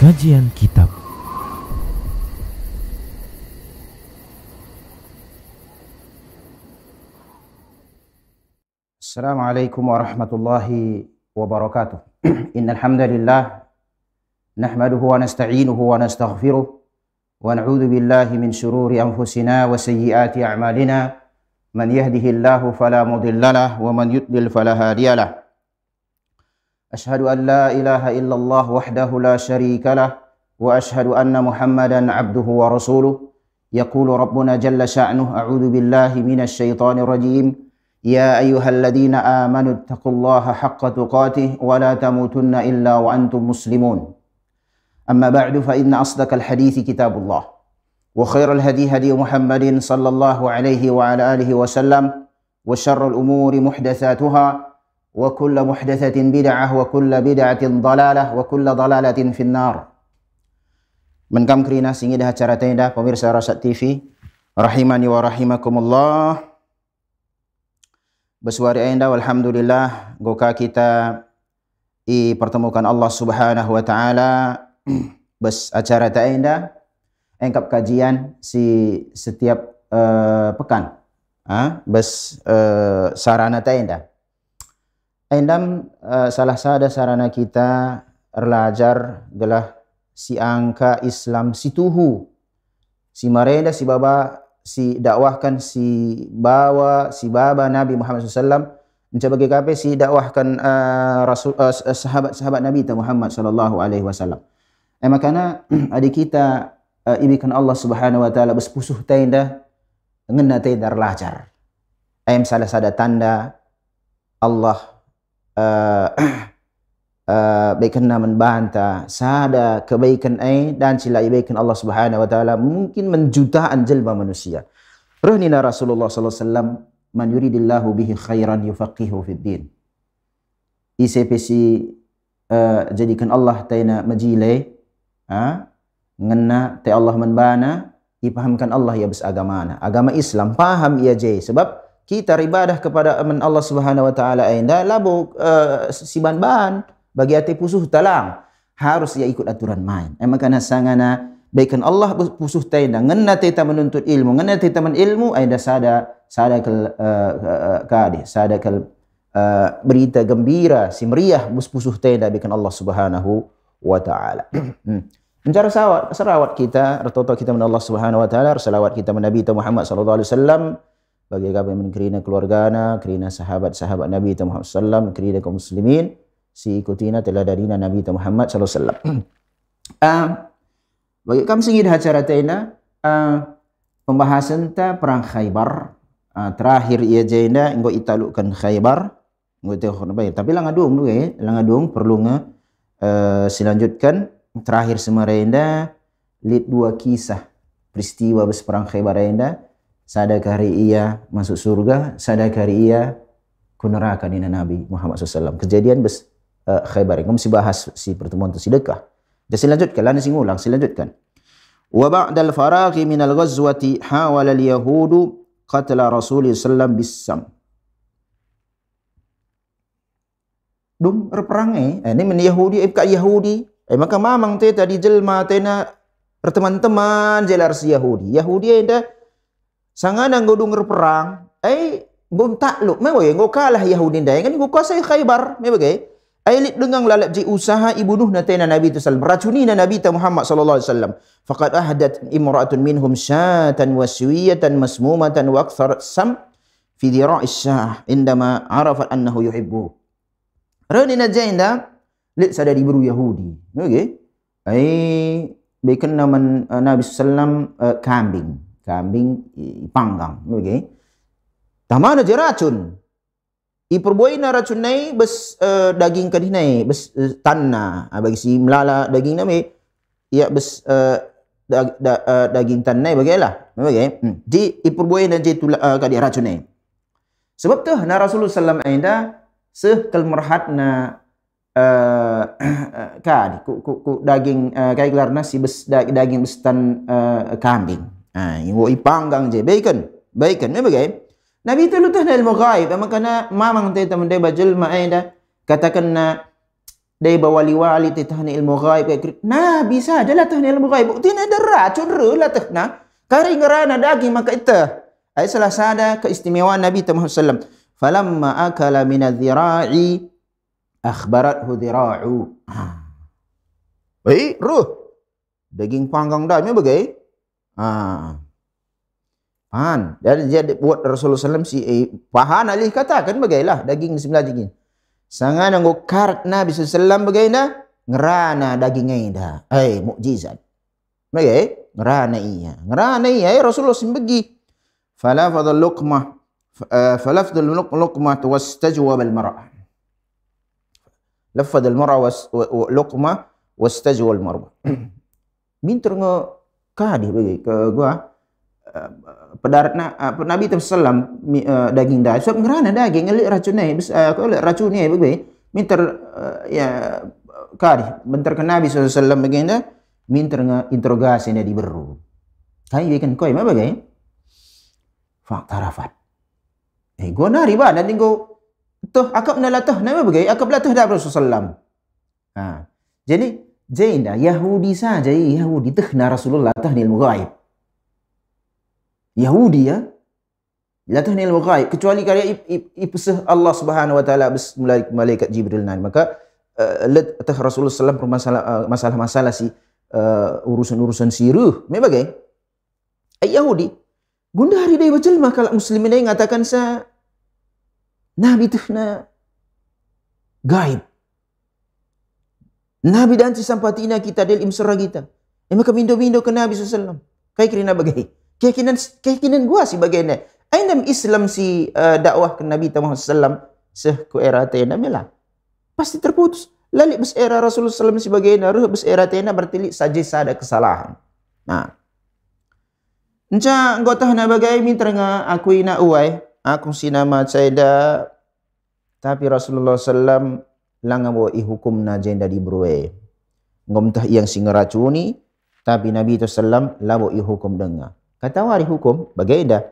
Kajian Kitab. Assalamualaikum warahmatullahi wabarakatuh. Innal hamdalillah nahmaduhu wa nasta'inuhu wa nastaghfiruh wa na'udzu billahi min shururi anfusina wa sayyiati a'malina. Man yahdihillahu fala mudhillalah wa man yudlil fala hadiyalah. Ashhadu an la ilaha illallah wahdahu la syarika lah wa ashhadu anna Muhammadan abduhu wa rasuluh. Yaqulu rabbuna jalla sya'nuhu a'udzu billahi minasy syaithanir rajim. Ya ayyuhalladzina amanu taqullaha haqqa tuqatih wa la tamutunna illa wa antum muslimun. Amma ba'du fa inna asdaqal hadithi kitabullah wa khairal hadi hadi Muhammadin sallallahu alaihi wa ala alihi wa sallam wa syarrul umuri muhdatsatuha wa kullu muhdatsatin bid'ah wa kullu bid'atin dhalalah wa kullu dhalalatin finnar. Menkam kerina singi dah acara tenda pemirsa Rasyad TV rahimani wa rahimakumullah. Bersuari anda alhamdulillah goka kita pertemukan Allah Subhanahu wa taala bes acara ta anda engkap kajian si setiap pekan bes sarana ta anda. Endam salah sada sarana kita belajar adalah si angka Islam si tuhu si mareda si baba si dakwahkan si baba Nabi Muhammad SAW mencapai kape si dakwahkan sahabat Nabi Muhammad SAW. Makana adik kita ibikan Allah Subhanahu wa taala bespusuh tenda ngena tenda belajar. Salah sada tanda Allah baikan membanta sada kebaikan dan sila kebaikan Allah Subhanahu wa taala mungkin menjutaan jelma manusia. Rahnina Rasulullah sallallahu alaihi wasallam man yuridillahu bihi khairan yufaqihu fid din. ICPC jadikan Allah taina majile ngena ta Allah menbana ipahamkan Allah ya bes agama Islam paham ia je sebab kita ibadah kepada Allah Subhanahu wa taala ainda labu si ban bagi hati pusuh talang harus ia ikut aturan main. Makana sangana baikan Allah pusuh tainda ngena teta menuntut ilmu ngena teta men ilmu ainda sada berita gembira si meriah bus pusuh tainda baikan Allah Subhanahu wa taala. Mencara sarawat kita retoto kita men Allah Subhanahu wa taala salawat kita men Nabi Muhammad sallallahu alaihi wasallam bagi kami kerina keluargana, kerina sahabat-sahabat Nabi Muhammad SAW, kerina kaum muslimin, si ikutina teladanina Nabi Muhammad SAW. Bagi kami singid acara tena, pembahasan ta perang Khaybar, terakhir ia jenda, engkau italukkan Khaybar, engkau tengok baik. Tapi langadung perlu selanjutkan terakhir semarenda, lid dua kisah peristiwa bes perang Khaybar enda. Sadak hari ia masuk surga, sadak hari ia ke neraka dina Nabi Muhammad SAW. Kejadian bes Khaybar. Kamu mesti bahas si pertemuan tu sedekah. Dan selanjutkan, lana sing ulang, selanjutkan. Wa ba'dal faraghi minal ghazwati hawala al-yahudu qatla Rasulullah sallallahu bisam. Dum perperang ini men Yahudi kat Yahudi. Maka mamang te tadi jelma tena teman-teman jelar si Yahudi. Yahudi enda sangana ngau dengar perang, ngau takluk, ngau kalah Yahudi dah, kan ngau kuasai Khaybar, lit dengang lalap ji usaha ibunuh natena Nabi tu sallam, racuni na Nabi Muhammad sallallahu alaihi wasallam. Faqad ahdat imra'atun minhum syatan waswiyatan masmumatan wa akthar sam fi dira'is syah indama arafat annahu yuhibbu. Rani najainda lit sada diburu Yahudi, baikan nama Nabi sallam kambing panggang, tamana je racun. Iperbuai na racun nai bes daging kadih nai bes tanna bagi si melala daging nami ya bes daging tan nai bagailah di iperbuai na je kadih racun nai. Sebab tu na Rasulullah sallam ainda sekal merhat na ku daging kai gelarna si bes daging bes tan kambing. Yang ipanggang je bacon Nabi itu lutah na ilmu ghaib makana mamang teta mende bajul maida katakan na Dia wali-wali tahni ilmu ghaib. Nabi sajalah tahni ilmu ghaib. Tina ada racun lah tahna. Kari ngerana daging maka itu. Ay salah sada keistimewaan Nabi Muhammad sallam. Falamma akala min adh-dhira'i akhbarathu dhira'u. Ruh. Daging panggang dah ni bagai. Pahan. Dan dia buat Rasulullah sallam si pahan alih katakan bagailah daging sebelah daging. Sangan anggo karat Nabi sallam bagaina ngerana dagingnya dah. Mukjizat. Bagai ngerana iya. Ngerana iya Rasulullah simbagi. Falafadul luqmah falafdul luqmah wastajwab al-mar'a. Lafad al-mar'a luqmah wastajwab al-mar'a. Minter ngo kadi bagi ke gua pedarat Nabi sallam daging dah. Sebab ngerana daging elik racun ni racun ni bagi minter ya kadi bentar ke Nabi sallam bagi minter nga interogasi ni diberu. Kai bikin koi ma bagai? Fakta rafat. Gua nari ba dan go tuh akap na latah nama bagai akap latah dah Rasulullah sallam. Jadi jainda Yahudi saja Yahudi tahna Rasulullah tahni ilmu ghaib. Yahudi ya latah ilmu ghaib kecuali karya ipesah Allah Subhanahu wa taala melalui malaikat Jibril nan. Maka tah Rasulullah sallam masalah-masalah si urusan-urusan siruh me bagai Yahudi gundari dai bacel maka muslimin dai ngatakan sa nabi tuhna gaib nabi dan sampatina kita del imsara kita maka bindo-bindo ke Nabi sallam kai kirina bagai keyakinan gua si bagaina ainam Islam si dakwah ke Nabi Muhammad sallam seh ku era tena mela pasti terputus. Lalik bes era Rasulullah SAW sebagai naruh bes era tena bertilik saja ada kesalahan. Nah, enca anggota na bagai minta nga aku ina uai, aku sinama caida, tapi Rasulullah SAW lang mo ihukum na jenda di bruwe. Ngomtah yang sing racuni, tapi Nabi itu SAW labo ihukum denga. Kata wari hukum bagai dah.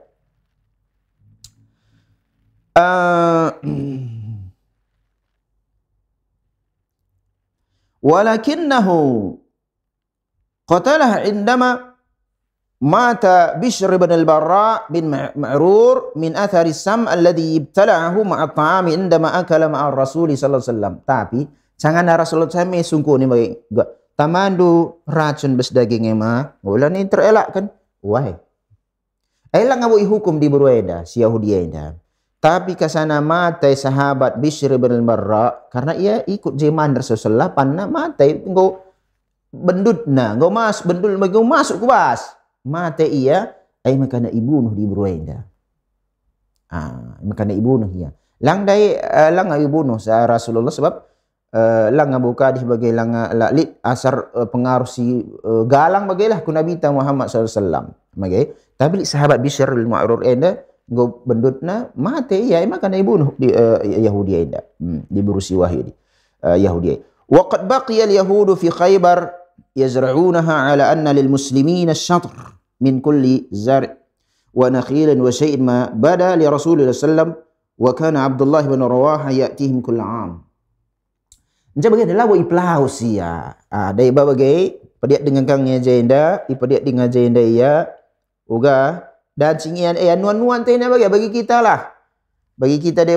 Walakinnahu qatalah indama mata Bishr bin al-Barra bin Ma'rur min athari sam alladhi ibtala'ahu ma'a ta'ami indama akala ma'a Rasul sallallahu alaihi wasallam. Tapi jangan Rasulullah SAW sungguh ni bagi tamandu racun bes daging ema ulah ni terelakkan wahai elang ngabu hukum di Burweda si Yahudi enda. Tapi kasana matai sahabat Bishr bin al-Barra karena ia ikut zaman Rasulullah panna matai engkau bendutna engkau mas bendul engkau masuk ke bas matai ia makana ibunuh di Burweda. Makana ibunuh ia lang dai lang ibunuh sa Rasulullah sebab lang ngabuka di sebagai lang lit asar pengaruh si galang bagailah ku Nabi Muhammad sallallahu alaihi wasallam bagai tapi sahabat Bishr bin Ma'rur enda go bendutna mati ya makana ibunuh di Yahudi enda di berusi wahyu Yahudi. Wa qad baqiya al-yahud fi Khaybar yazra'unaha ala anna lil muslimin ash-shatr min kulli zar' wa nakhil wa shay'in ma bada li Rasulullah sallam wa kana Abdullah bin Rawaha ya'tihim kull 'am. Nja bagai adalah wa iplau sia. Dai bagai pediat dengan kangnya jenda, ipediat dengan jenda ya uga dan cingian nuan-nuan tena bagi kita lah. Bagi kita dia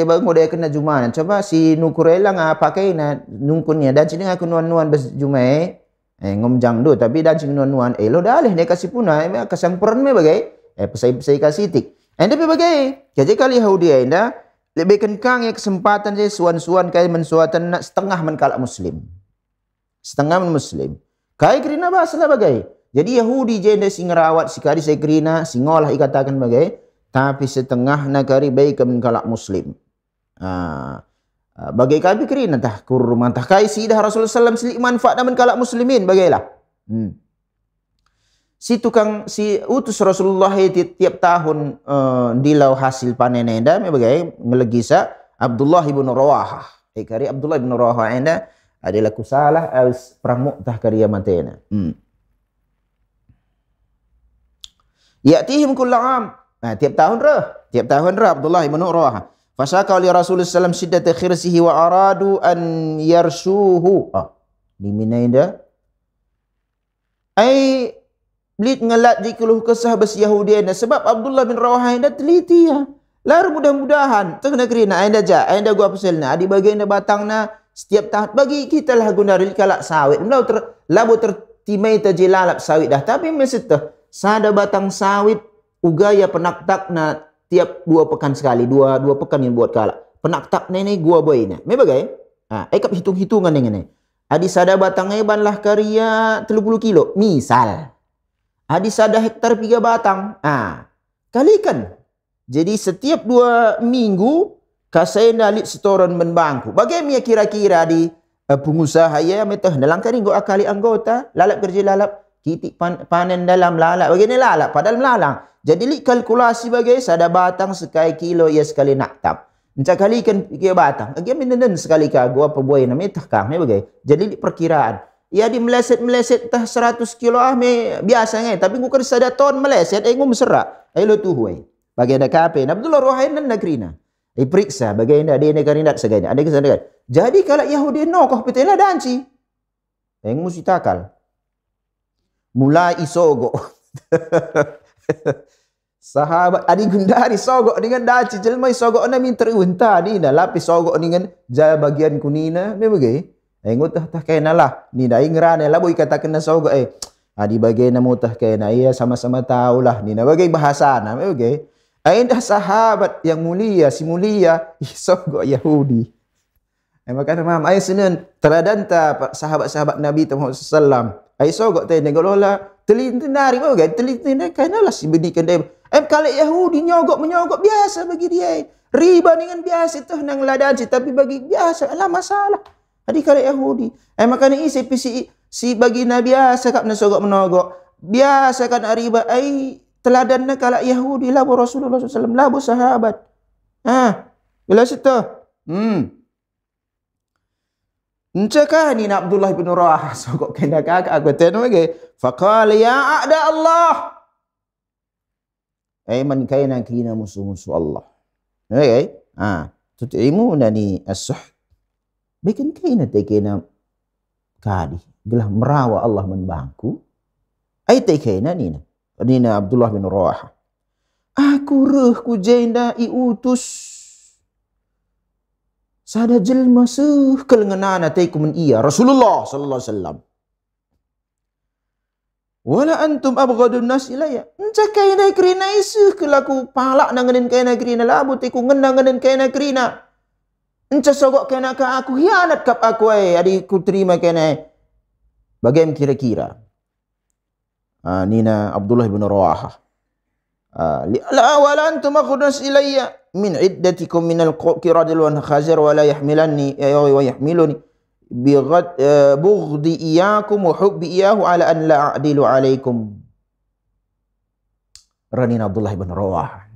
bangun dia kena jumaan. Coba si nukurela pakai na nungkunnya dan cini aku nuan-nuan bes jumai ngomjang do tapi dan cini nuan-nuan lo dalih dia kasih puna kasampuran me bagai pesai kasih tik. Anda bagai jadi kali Yahudi anda lebih kenkang ya kesempatan je suan-suan kai mensuatan nak setengah menkalak muslim. Setengah muslim. Kai kerina bahasa bagai. Jadi Yahudi je nda sing rawat sikari saya kerina singolah ikatakan bagai tapi setengah nagari baik menkalak muslim. Bagai kami kerina tah kurman tah kai si dah Rasulullah sallam selik manfaat dan menkalak muslimin bagailah. Si tukang si utus Rasulullah tiap tahun dilau hasil panen enda bagai ngelegisa Abdullah bin Rawaha. Kari Abdullah bin Rawaha enda adalah kusalah perang Mu'tah karya matena. Ya'tihim kull 'am. Tiap tahun Abdullah bin Rawaha. Fasaka li Rasulullah sallam shiddata khirsihi wa aradu an yarsuhu. Di minainda ai blit ngelat di keluh kesah bas Yahudiana sebab Abdullah bin Rawaha anda teliti ya. Lar mudah-mudahan teh negeri na anda ja anda gua peselna di bagian batangna setiap tahun bagi kita lah guna kalak sawit. Labu tertimai tajilalap sawit dah tapi meset teh sada batang sawit ugaya penaktakna tiap 2 pekan sekali, dua pekan yang buat kalak. Penaktak nenek gua boy na. Me bagai? Ekap hitung-hitungan dengan ni. Adi sada batang eban lah karya 30 kilo. Misal. Adi sada hektar 3 batang. Kalikan. Jadi setiap 2 minggu kasai nalit setoran menbangku. Bagaimana kira-kira di pengusaha ya metah dalam kali go akali anggota lalap kerja lalap kitik panen dalam lalap. Bagaimana lalap padahal melalang. Jadi li kalkulasi bagai sada batang sekai kilo ya sekali nak tap. Encak kali kan 3 batang. Agi minenen sekali ka gua perbuai na metah kah me bagai. Jadi li perkiraan. Ya di meleset tah 100 kilo me biasa ngai tapi gua kan sada ton meleset ngum serak. Lo tu huai. Bagaimana kape Abdullah Rohain nan nagrina. Periksa bagaimana dia negara segala. Ada kesadaran. Jadi kalau Yahudi nokoh petela danci. Mesti takal. Mulai isogo. Sahabat adi gundari sogok dengan daci jelma sogok na min terunta ni na lapis sogok dengan jaya bagian kunina me bagai ngutah tah kena lah ni na ingrane lah boy katakan na sogok adi bagian na mutah kena iya sama-sama tahu lah ni na bagai bahasa na me bagai dah sahabat yang mulia si mulia sogok Yahudi maka mam ay senen teladan ta sahabat-sahabat Nabi Muhammad sallam ay sogok teh negolola telintinari bagai telintinari kena lah si bedikan dia kalau Yahudi menyogok biasa bagi dia. Riba dengan biasa itu nang ladan tapi bagi biasa lah masalah. Jadi kalau Yahudi, makanya si bagi Nabi biasa kap nasogok menogok. Biasa kan riba teladan na kalau Yahudi lah Rasulullah SAW lah sahabat. Jelas itu. Encakah ni Abdullah bin Rawaha sogok kena kakak aku tanya lagi. Faqala ya a'da Allah. Man kaina kina musuh-musuh Allah. Okay? Tut'imuna ni as-suh. Bikin kaina tekena kadi. Gelah merawa Allah menbangku. Tekena nina. Nina Abdullah bin Rawaha. Aku reh ku jenda iutus. Sada jelma kelenganana teku men iya Rasulullah sallallahu alaihi wasallam. Wala antum abghadun nas ilayya. Encakai na krina isu kelaku palak nanganin kaina krina labu teku ngenanganin kaina krina. Enca sogok kaina ka aku hianat kap aku adi ku terima kaina. Bagaimana kira-kira? Nina Abdullah bin Rawaha. La wala antum abghadun nas ilayya min iddatikum min al-qiradil wa khazir wa la yahmilanni wa yahmiluni bughdi iyakum wa hubbi iyahu ala an la a'dilu alaikum. Ranin Abdullah bin Rawaha.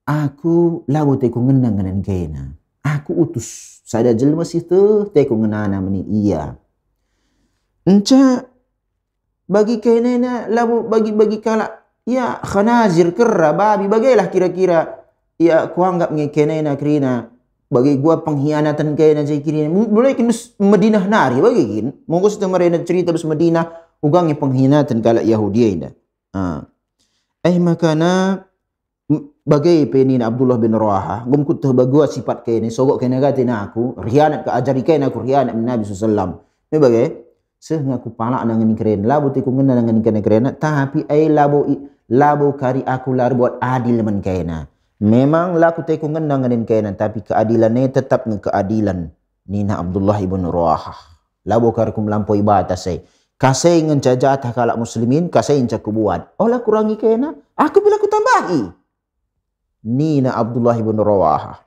Aku lawu teku ngenang ngenan kaina. Aku utus sada jelma situ teku ngenana meni iya. Enca bagi kaina lawu bagi kala ya khanazir kerra babi bagailah kira-kira ya ku anggap ngekena krina bagi gua pengkhianatan kayak nanti kiri mulai kin Madinah nari bagi kin monggo sudah mereka cerita bes Madinah ugangi pengkhianatan kala Yahudi ina makana bagai penin Abdullah bin Rawaha gum kutah bagua sifat kayak ni sogok kena gatina aku khianat ke ajari kayak aku khianat Nabi sallallahu alaihi bagai ngaku palak nangan keren labu tiku ngena nangan keren tapi labu kari aku lar buat adil man kaina. Memang laku teku ngenanganin kainan tapi keadilannya tetap keadilan Nina Abdullah ibn Rawaha. Labu kari kum lampau batas kasai ngencajatah kalak muslimin kasai encak kubuat. Olah kurangi kaina aku bila ku tambahi. Nina Abdullah ibn Rawaha.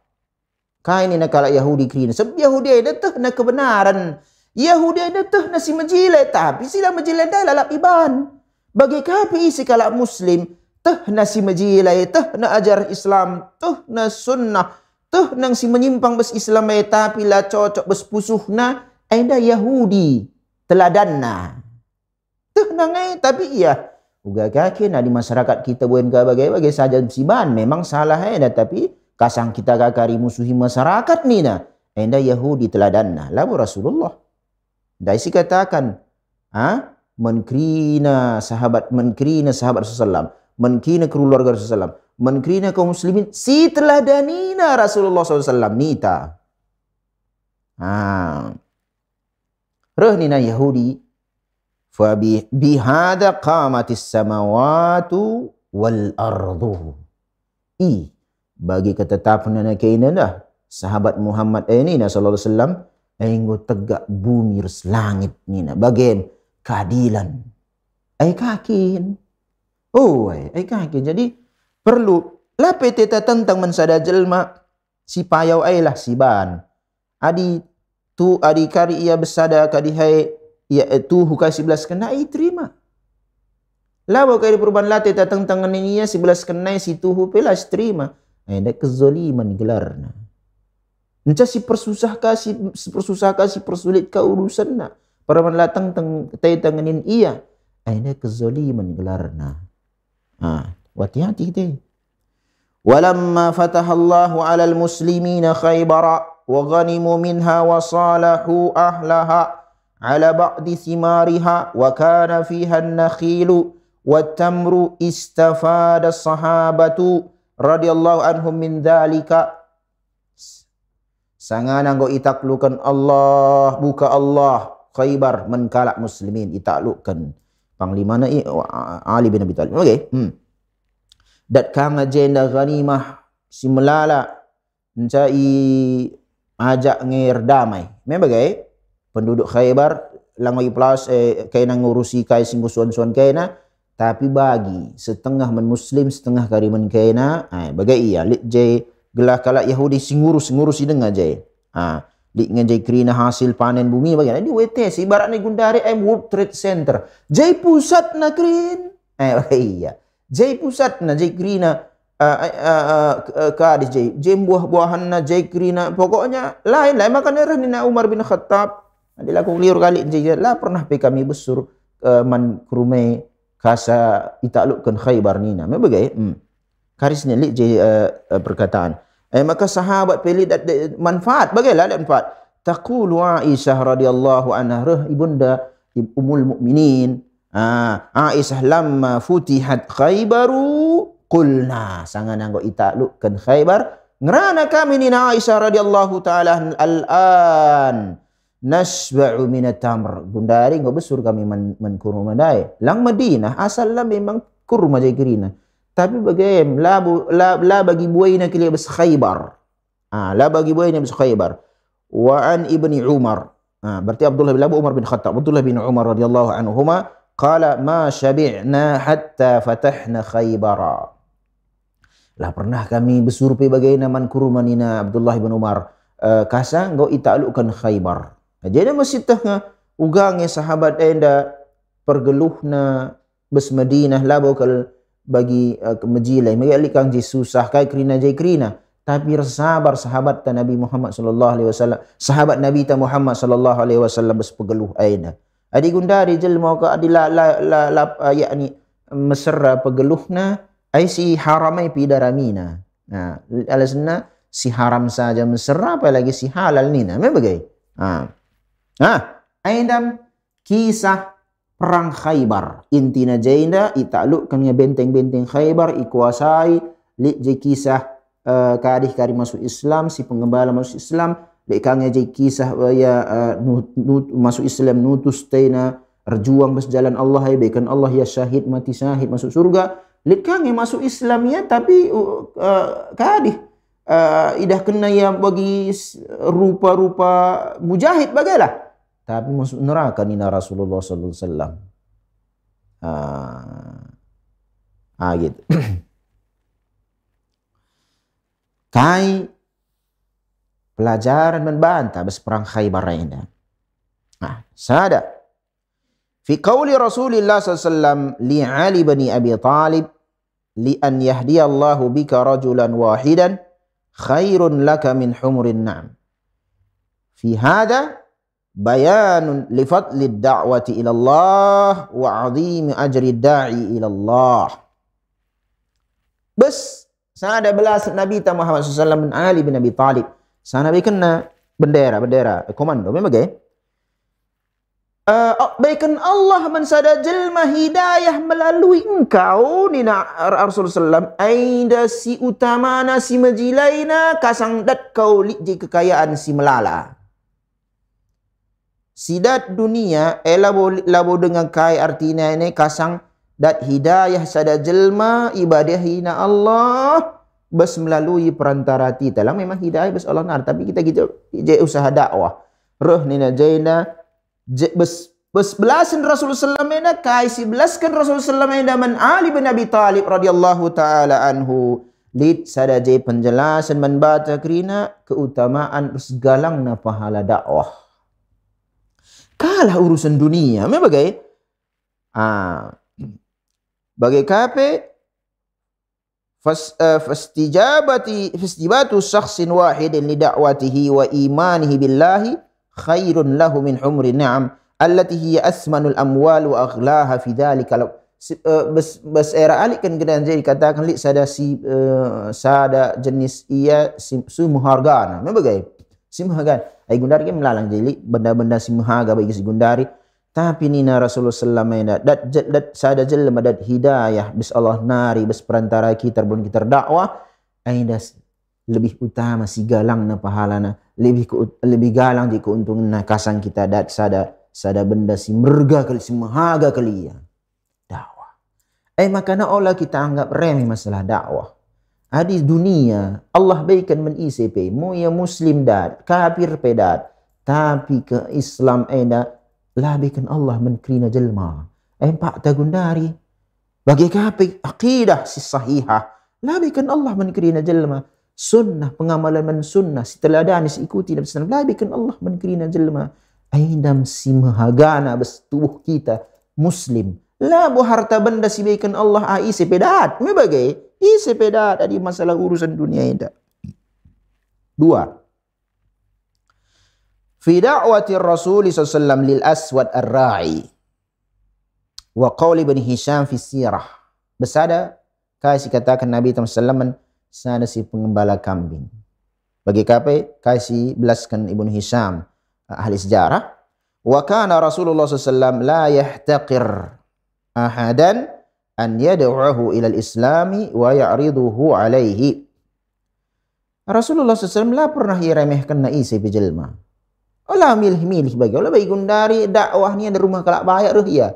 Kain ni kalak Yahudi kini sebab Yahudi ada tuh na kebenaran. Yahudi ada tuh na si majile tapi sila majile dah lalap iban. Bagi kapi si kalak muslim tuh na si majilai, tuh na ajar Islam, tuh na sunnah, tuh nang si menyimpang bes Islam tapi lah cocok bes pusuh na, ada Yahudi teladanna. Tuh nangai tapi iya, uga kaki na di masyarakat kita bukan bagai saja siban memang salah tapi kasang kita kakari musuhi masyarakat nina. Enda Yahudi teladanna. Lalu Rasulullah. Dai si katakan, menkrina sahabat Rasulullah, menkrina keluarga Rasulullah, menkrina kaum muslimin, si teladanina Rasulullah SAW nita. Nina Yahudi, fa bihada qamatis samawatu wal ardu. Bagi ketetapan anak kaina dah sahabat Muhammad ini sallallahu alaihi wasallam enggo tegak bumi res langit nina bagian keadilan kakin kakin. Jadi perlu lah PT tentang mensada jelma si payau lah si ban adi kari ia besada kadihai ia tu hukai 11 kena terima lah bagai perubahan latih tentang ini ya 11 kena si tuhu pelas terima ada kezaliman gelarna. Encah si persusah si persulit ka urusan na. Para manlatang tanganin iya. Ada kezaliman gelarna. Hati-hati kita. Walamma fatahallahu alal muslimina Khaybara wa ghanimu minha wa salahu ahlaha ala ba'di thimariha wa kana fiha an-nakhilu wa tamru istafada sahabatu radhiyallahu anhum min dhalika. Sangan anggo itaklukan Allah, buka Allah Khaybar menkalak muslimin itaklukan panglima na Ali bin Abi Thalib. Okey. Dat kang agenda ghanimah si melala mencai ajak ngir damai. Membagai penduduk Khaybar langai plus kaina ngurusi kai singgu suan-suan kaina tapi bagi setengah men muslim setengah kariman kaina bagai iya lit je gelah kalak Yahudi ngurus dengar je. Lik ngajai kerina hasil panen bumi bagaimana di WTS ibarat ni gundari World Trade Center. Jai pusat na krin. Iya. Jai pusat na jai kerina kadis jai buah-buahan na jai kerina pokoknya lain makanya ni na Umar bin Khattab adalah aku liur kali jai lah pernah pe kami besur man kurumai kasa itaklukkan Khaybar nina. Membagai karisnya lik jai perkataan. Maka sahabat pilih manfaat bagaimana manfaat taqulu Aisyah radhiyallahu anha ibunda ummul mukminin Aisyah lamma futihat Khaybaru qulna sangan anggo itaklukkan Khaybar ngerana kami ni Aisyah radhiyallahu taala al-an nasba'u min at-tamr gundari ngo besur kami man kurma dai lang Madinah asal lah memang kurma jai gerina. Tapi bagaimana la bagi buayna kili bas Khaybar. La bagi buayna bas Khaybar. Wa an ibni Umar. Berarti Abdullah bin Umar bin Khattab. Abdullah bin Umar radhiyallahu anhuma qala ma syabi'na hatta fatahna Khaybara. Lah pernah kami bersurpi bagaimana man kurumanina Abdullah bin Umar kasa ngau itaklukkan Khaybar. Jadi masih tah ugangnya sahabat enda pergeluhna bas Madinah la bakal bagi kemejilai magi kang je susah kai krina je krina tapi sabar sahabat Nabi Muhammad sallallahu alaihi wasallam sahabat Nabi Muhammad sallallahu alaihi wasallam berpegeluh aina adi gundari jelma ka adila yakni mesra pegeluhna ai si haramai pidaramina alasna si haram saja mesra apalagi si halal nina membagai aindam kisah perang Khaybar intina jainda itaklukkannya benteng-benteng Khaybar ikuasai lik je kisah kadih kari masuk Islam si penggembala masuk Islam lik kangnya je kisah masuk Islam nutus taina berjuang bes jalan Allah baikan Allah ya syahid mati syahid masuk surga lik kangnya masuk Islam ya tapi kadih idah kena ya bagi rupa-rupa mujahid bagailah tapi masuk neraka nina Rasulullah sallallahu alaihi wasallam. Gitu. Kai pelajaran membantah bes perang Khaybar ini. Sada. Fi qauli Rasulillah sallallahu alaihi wasallam li Ali bin Abi Thalib li an yahdiyallahu bika rajulan wahidan khairun laka min humurin na'am. Fi hada bayanun li fadli da'wati ila Allah wa 'azimi ajri da'i ila Allah. Bes Sana belas Nabi Muhammad SAW Ali bin Abi Talib. Sana kena bendera komando memang baikan Allah mensada jelma hidayah melalui engkau nina Rasulullah SAW aida si utamana si majilaina kasang dat kau li kekayaan si melala sidat dunia labo dengan kai artinya ini kasang dat hidayah sada jelma ibadahina Allah bas melalui perantara kita lah memang hidayah bas Allah nar tapi kita je usaha dakwah roh nina jaina bas belasan Rasulullah SAW kai si belaskan Rasulullah SAW man Ali bin Abi Talib radhiyallahu taala anhu lid sada je penjelasan membaca kerina keutamaan segalangna pahala dakwah kalah urusan dunia memang bagai kape fastijabatu syakhsin wahidin li da'watihi wa imanihi billahi khairun lahu min humri ni'am allati hiya asmanul amwal wa aghlaha fi dhalika bas era alik kan kedan jadi katakan li sada jenis ia sumuhargana memang simhagan ai gundari melalang jadi benda-benda simhaga bagi si gundari tapi nina Rasulullah SAW dat sada jelma dat hidayah bis Allah nari bis perantara kita berbun kita dakwah aida lebih utama si galang na pahalana lebih galang di keuntungan kasang kita dat sada benda si merga kali si mahaga kali ya dakwah makana Allah kita anggap remeh masalah dakwah adi dunia Allah baikan men ICP mu ya muslim dat kafir pedat tapi ke Islam eda labikan Allah menkrina jelma pak tagundari bagi kapi aqidah si sahihah labikan Allah menkrina jelma sunnah pengamalan men sunnah si teladani si ikuti Nabi sallallahu labikan Allah menkrina jelma aindam si mahagana bes tubuh kita muslim labu harta benda si baikan Allah isi pedat mebagai isi pedat adi masalah urusan dunia ini dua fi da'wati Rasul sallallahu lil Aswad ar-Ra'i wa qauli Ibn Hisham fi sirah besada kasih katakan Nabi sallallahu sana si pengembala kambing bagi kape kasih belaskan Ibn Hisham ahli sejarah wa kana Rasulullah sallallahu la yahtaqir ahadan an yad'uhu ila al-islami wa ya'riduhu alaihi Rasulullah sallallahu la pernah iremehkan na isi bijelma Allah milih bagi Allah bagi gundari dakwah ni ada rumah kalak bayak ruh ya.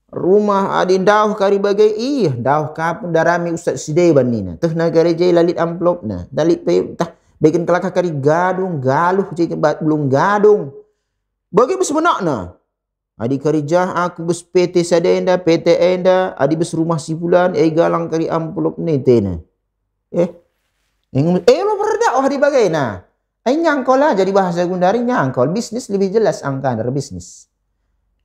Rumah adin dauh kari bagai dauh kapun darami Ustaz Sideban ni na. Teh nagari jai lalit amplop na. Dalit pe tah bikin kelakar kari gadung galuh jai belum gadung. Bagi bes benak na. Adi kari jah aku bes PT sadenda PT enda adi bes rumah si bulan galang kari amplop ni tena. Lo berdakwah di bagai na. Nyangkol lah jadi bahasa gundari nyangkol. Bisnis lebih jelas angka dari bisnis.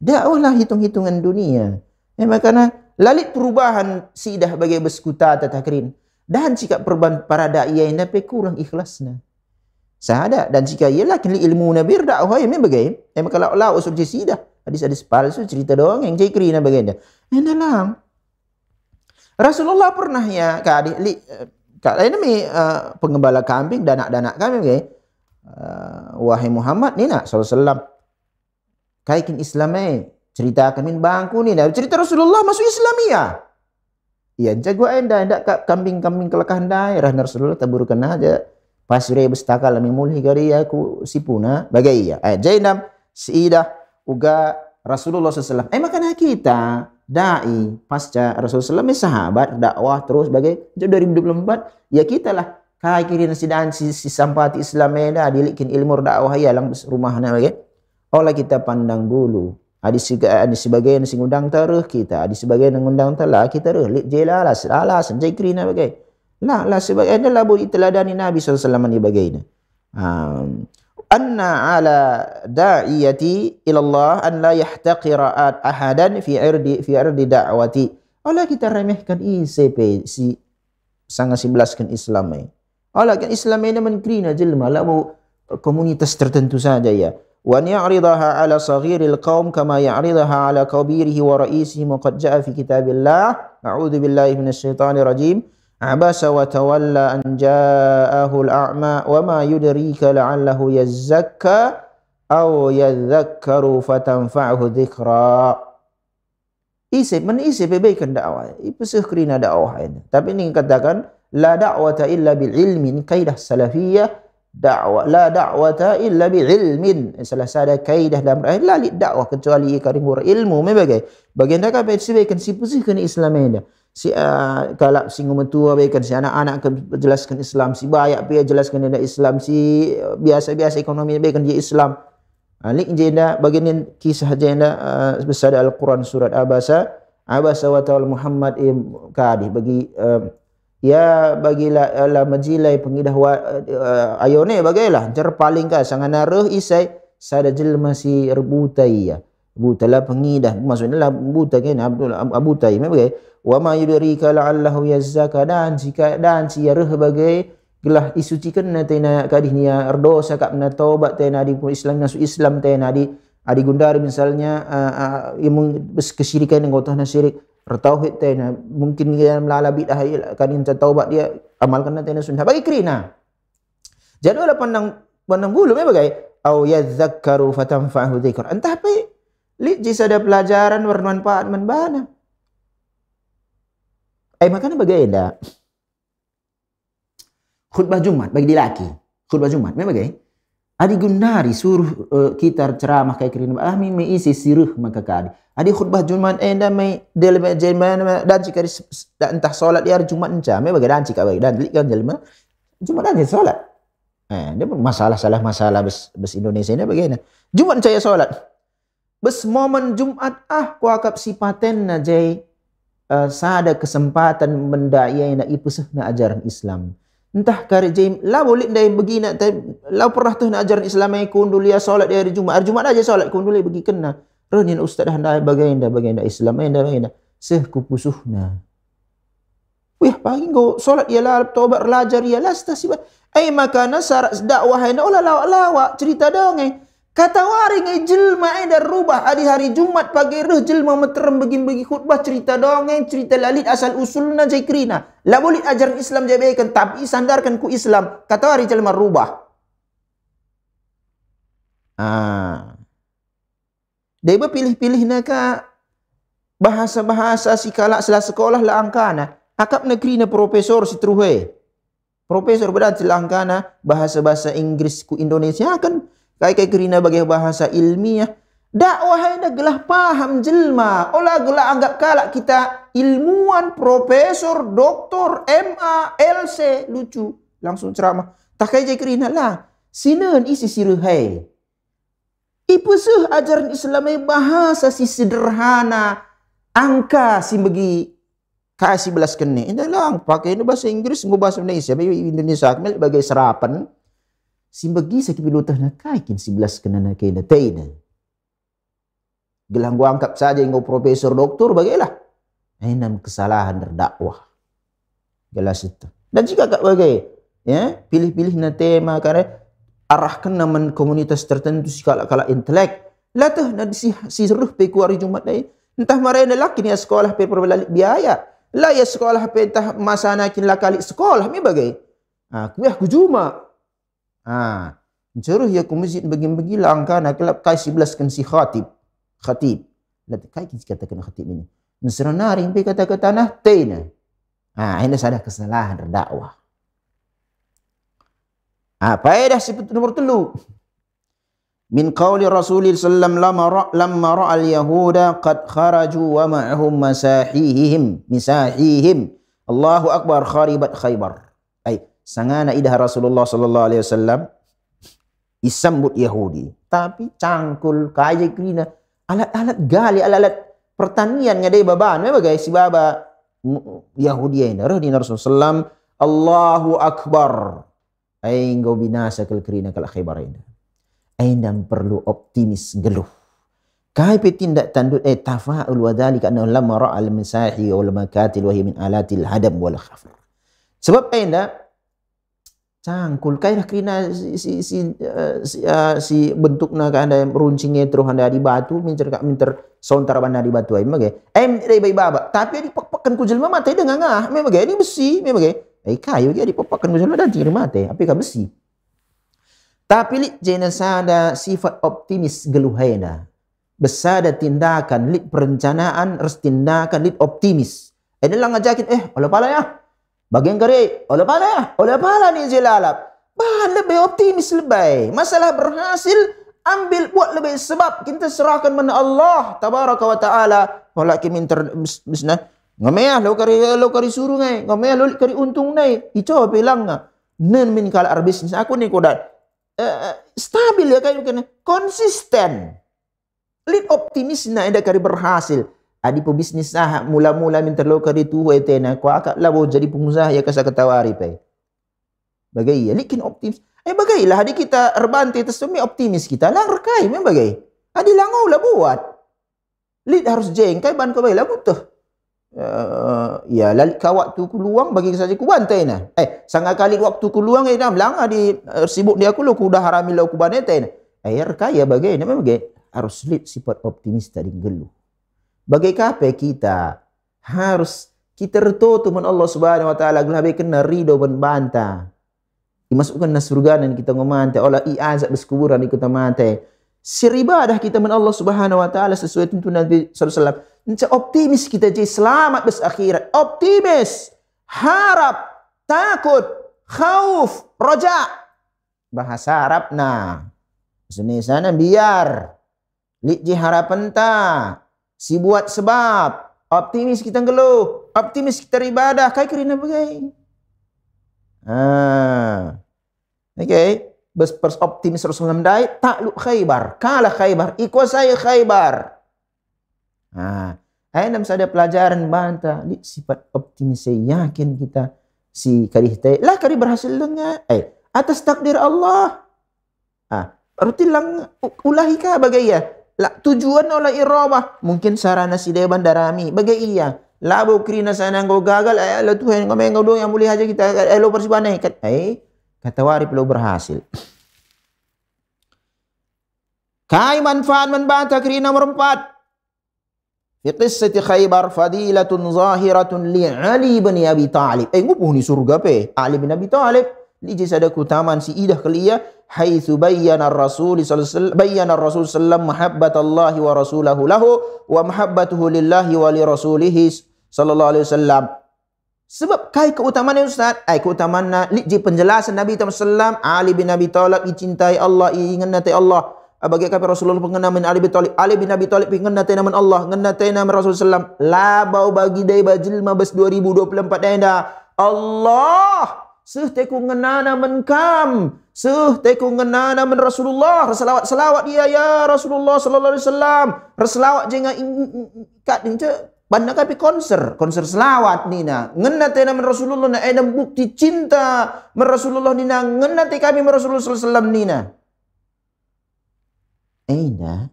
Dakwah lah hitung-hitungan dunia. Makanya lalit perubahan sidah bagi beskuta tatakrin. Dan jika perubahan para da'i yang dapat kurang ikhlasnya. Sahada. Dan jika ialah kini ilmu nabi dakwah yang bagai. Kalau Allah usul sidah. Hadis-hadis palsu cerita doang yang jai kerina bagai. Dalam. Rasulullah pernah ya. Ini pengembala kambing. Danak-danak kambing bagai. Wahai Muhammad ni nak SAW kaikin Islam ceritakan min bangku ni cerita Rasulullah masuk Islamia iya jago enda kambing-kambing kelakahan daerah Rasulullah taburkan aja pasire bestakal mi mulhi gari aku sipuna bagai ya jainam siidah uga Rasulullah SAW makanya kita dai pasca Rasulullah SAW sahabat dakwah terus bagai 2024 ya kita lah kai kirin si sampati Islam eda dilikin ilmu dakwah ya lang rumahna bagi olah kita pandang dulu adi sebagian sing undang taruh kita adi sebagian ngundang telah kita reuh jelalas alasan jai kirina bagi lah sebagian adalah bu iteladani Nabi sallallahu alaihi wasallam ni bagaina anna ala da'iyati ila Allah an la yahtaqira ahadan fi ardi da'wati olah kita remehkan ICP si sangat sibelaskan Islam Allah kan Islam ini menkrina jelma lalu komunitas tertentu saja ya. Wa ya'ridaha ala saghiril qaum kama ya'ridaha ala kabirihi wa ra'isihi wa qad ja'a fi kitabillah. A'udzu billahi minasyaitonir rajim. Abasa wa tawalla an ja'ahu al-a'ma wa ma yudrika la'allahu yazzakka aw yadhakkaru fatanfa'hu dhikra. Isi kebaikan dakwah. Ipusih kerina dakwah ini. Tapi ini katakan la da'wata illa bil ilmin, kaidah salafiyah dakwah la da'wata illa bil ilmin. Salah satu kaidah dalam la dakwah kecuali karing ilmu mebagai. Bagian dak apa sebaikan si pusih kan Islam ini. Si kalau si mentua baikan si anak-anak akan jelaskan Islam, si bayak dia jelaskan dia Islam, si biasa-biasa ekonomi baikan dia Islam. Lik jenda bagian kisah jenda besar Al-Quran surat Abasa wa ta'ala Muhammad kadih bagi ya bagilah la majilai pengidah ayone bagailah jar paling ka sangana reuh isai sada jelma si rebutai ya butala pengidah maksudnya lah buta kan Abu Tai bagai wa ma yudrika la'allahu yazzaka dan si reuh bagai gelah isucikan na tena kadihnya erdosa kak na taubat tena di Islam nasu Islam tena di adi gundari misalnya imun bes kesyirikan yang gotoh na syirik bertauhid tena mungkin dia melala bidah kan inta taubat dia amalkan na tena sunnah bagi krina jadi olah pandang bulu bagai au yadzakkaru fatanfa'hu dzikr entah apa li jisa ada pelajaran bermanfaat manbana makanya bagaimana khutbah Jumat bagi lelaki, khutbah Jumat memang bagai adi gundari suruh kita ceramah kayak kerina me isi siruh maka kadi adi khutbah Jumat enda me delma jelma dan jika entah solat di hari Jumat enca me bagai dan jika bagi dan kan jelma Jumat dan solat dia pun masalah bes Indonesia ini bagaimana Jumat saya solat bes momen Jumat kuakap sipaten na jai sada kesempatan mendaya na ipusah na ajaran Islam entah kari jai la boleh ndai begina la pernah tuh na ajaran Islam ai kundul ya solat di hari Jumat aja solat kundul bagi kena renin ustaz dah bagainda Islam enda seh kupusuhna wih pagi go solat ya la tobat belajar ya la stasibat makana syarat dakwah enda olah lawak cerita dongeng kata waring jelma enda rubah adi hari Jumat pagi reh jelma meterem bagi khutbah cerita dongeng cerita lalit asal usulna jai krina la boleh ajaran Islam jabaikan tapi sandarkan ku Islam kata hari jelma rubah dia pilih-pilih naka bahasa-bahasa si kalak selah sekolah la angkana akap negeri na profesor si truhe profesor berarti la angkana bahasa-bahasa Inggris ku Indonesia kan kayak kerina bagi bahasa ilmiah dakwah enda gelah paham jelma olah gelah anggap kalak kita ilmuwan profesor doktor MA LC lucu langsung ceramah tak kayak kerina lah sineun isi siruhai ipusuh ajaran Islam bahasa si sederhana angka si bagi kasih belas kene indah lang pakai ini bahasa Inggris ngubah bahasa Indonesia bagi serapan simbagi sakit bilutah na kaikin 11 kena na kena taina gelang gua angkat saja engkau profesor doktor bagailah enam kesalahan berdakwah jelas itu dan jika kak bagai ya pilih-pilih na tema karena arahkan nama komunitas tertentu si kala intelek lah tuh na si seruh pe kuari Jumat dai entah marena laki ni sekolah pe biaya lah ya sekolah pe entah masana kin la kali sekolah mi bagai kuah ku Jumat ceruh ya ke masjid bagi-bagi langkah nak kelap kai 11 kan si khatib nanti kai kita katakan khatib ini mesra ring pe kata-kata nah tena ini ada kesalahan berdakwah faedah si nomor 3 min qauli Rasulillah sallallahu alaihi wasallam lamma ra'al yahuda qad kharaju wa ma'ahum misahihim Allahu akbar kharibat Khaybar sangana idah Rasulullah sallallahu alaihi wasallam isambut Yahudi tapi cangkul kaya krina alat-alat gali alat-alat pertanian ngadai babaan bagai si baba Yahudi ini radina Rasulullah Allahu akbar engkau binasa kal krina kal Khaybar ini endam perlu optimis geluh kai pe tindak tandut tafaul wa dzalika annahu lamma ra'al misahi wal makatil wa hiya min alatil hadam wal khafr sebab cangkul kaya kena si bentukna kan ada runcingnya terus ada di batu minter sontar banda di batu ai mage dari bayi baba tapi di pek popakkan ku jelma mate dengan memang ini besi, memang kayu dia dipopakkan ku jelma dan tinggal mate, apa ka besi. Tapi li jena sada sifat optimis geluhaina. Besada tindakan, lit perencanaan, res tindakan, lit optimis. Ini lang ngajakin, olah pala ya. Bagian kari, olah pala ni jelalap. Bahan lebih optimis lebih. Masalah berhasil, ambil buat lebih. Sebab kita serahkan mana Allah tabaraka wa ta'ala. Walakin minta bisna. Ngamaya, lo kari suruh ngai. Ngamaya, lo kari untung nai. Ico bilang nga. Nen min kala arbisnis. Aku ni kodat. Stabil ya kayak konsisten. Lit optimis na ada kari berhasil. Adi pebisnis mula-mula minta lo kari tuh etena. Ko akak labo jadi pengusaha ya kasa ketawari pe. Bagai ya likin optimis. Bagailah adi kita erbante tersumi optimis kita lang rekai memang bagai. Adi langau lah buat. Lit harus jengkai ban ko bagai lah butuh. Ya lalik ka waktu ku luang bagi saja ku bantai na. Sangga kali waktu ku luang nam lang adi sibuk dia ku lo ku dah harami lo ku bantai na. Kaya bagai na bagai harus lit sifat optimis tadi geluh. Bagai kape kita harus kita retutu man Allah Subhanahu wa taala gelabe kena ridho ban banta. Dimasukkan na surga dan kita ngomante olah i'azab beskuburan ikut mate. Seribadah kita man Allah Subhanahu wa taala sesuai tuntunan Nabi sallallahu alaihi wasallam. Optimis kita jadi selamat bes akhirat. Optimis, harap, takut, khauf, roja. Bahasa Arab nah. Sana biar. Lik harapan ta. Si buat sebab. Optimis kita ngeluh. Optimis kita ibadah. Kai kerina bagai. Bes optimis Rasulullah dai takluk Khaybar. Kalah Khaybar. Ikuasai Khaybar. Nam sada pelajaran banta li sifat optimis yakin kita si karih teh lah karih berhasil dengan atas takdir Allah. Rutin lang ulahi ka bagai ya. La tujuan olah irabah mungkin sarana si deban darami bagai iya. Labo krina sana ngau gagal lo Tuhan ngomong ngau dong yang boleh aja kita lo persibanai kata warip lo berhasil. Kai manfaat membantah krina nomor 4. Fi qissati Khaybar fadilatun zahiratun li Ali bin Abi Talib. Ngupuh ni surga pe. Ali bin Abi Talib. Liji sada kutaman si idah kelia. Haitsu bayyana Rasul sallallahu alaihi wasallam mahabbat Allah wa rasulahu lahu. Wa mahabbatuhu lillahi wa li rasulihi sallallahu alaihi wasallam. Sebab kai keutamaan Ustaz. Keutamaan liji penjelasan Nabi SAW. Ali bin Abi Talib dicintai Allah. Ingat nanti Allah. Bagi kata Rasulullah pengenaman Ali bin Talib. Ali bin Abi Talib pengenate nama Allah, ngenate nama Rasulullah. Labau bagi dai bajil mabes 2024 dah. Allah seuh teku ngenana menkam, seuh teku ngenana men Rasulullah. Selawat dia ya Rasulullah sallallahu alaihi wasallam. Selawat jenga kat dince banda kapi konser selawat nina. Ngenate nama Rasulullah na enam bukti cinta men Rasulullah nina. Ngenate kami men Rasulullah sallallahu alaihi wasallam nina.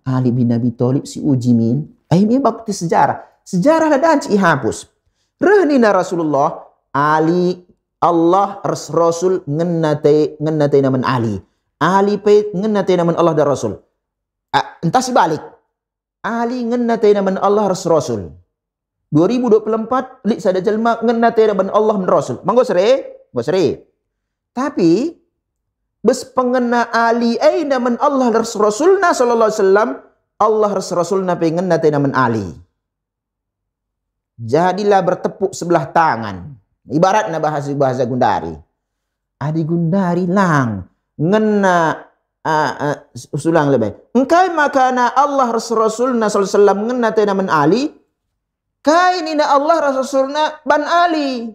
Ali bin Abi Talib si ujimin. Ini bakti sejarah. Sejarah lah dan hapus. Rehnina Rasulullah. Ali Allah Rasul ngenate naman Ali. Ali pe ngenate naman Allah dan Rasul. Entah si balik. Ali ngenate naman Allah Rasul. 2024 lik sada jelma ngenate naman Allah dan Rasul. Manggo sere. Tapi bes pengena Ali naman Allah Rasulna sallallahu alaihi wasallam. Allah Rasulna pengen nate naman Ali. Jadilah bertepuk sebelah tangan. Ibaratnya bahasa Gundari. Adi Gundari lang ngena usulang lebih. Engkai makana Allah Rasulna sallallahu alaihi wasallam ngena nate naman Ali. Kai nina Allah Rasulna ban Ali.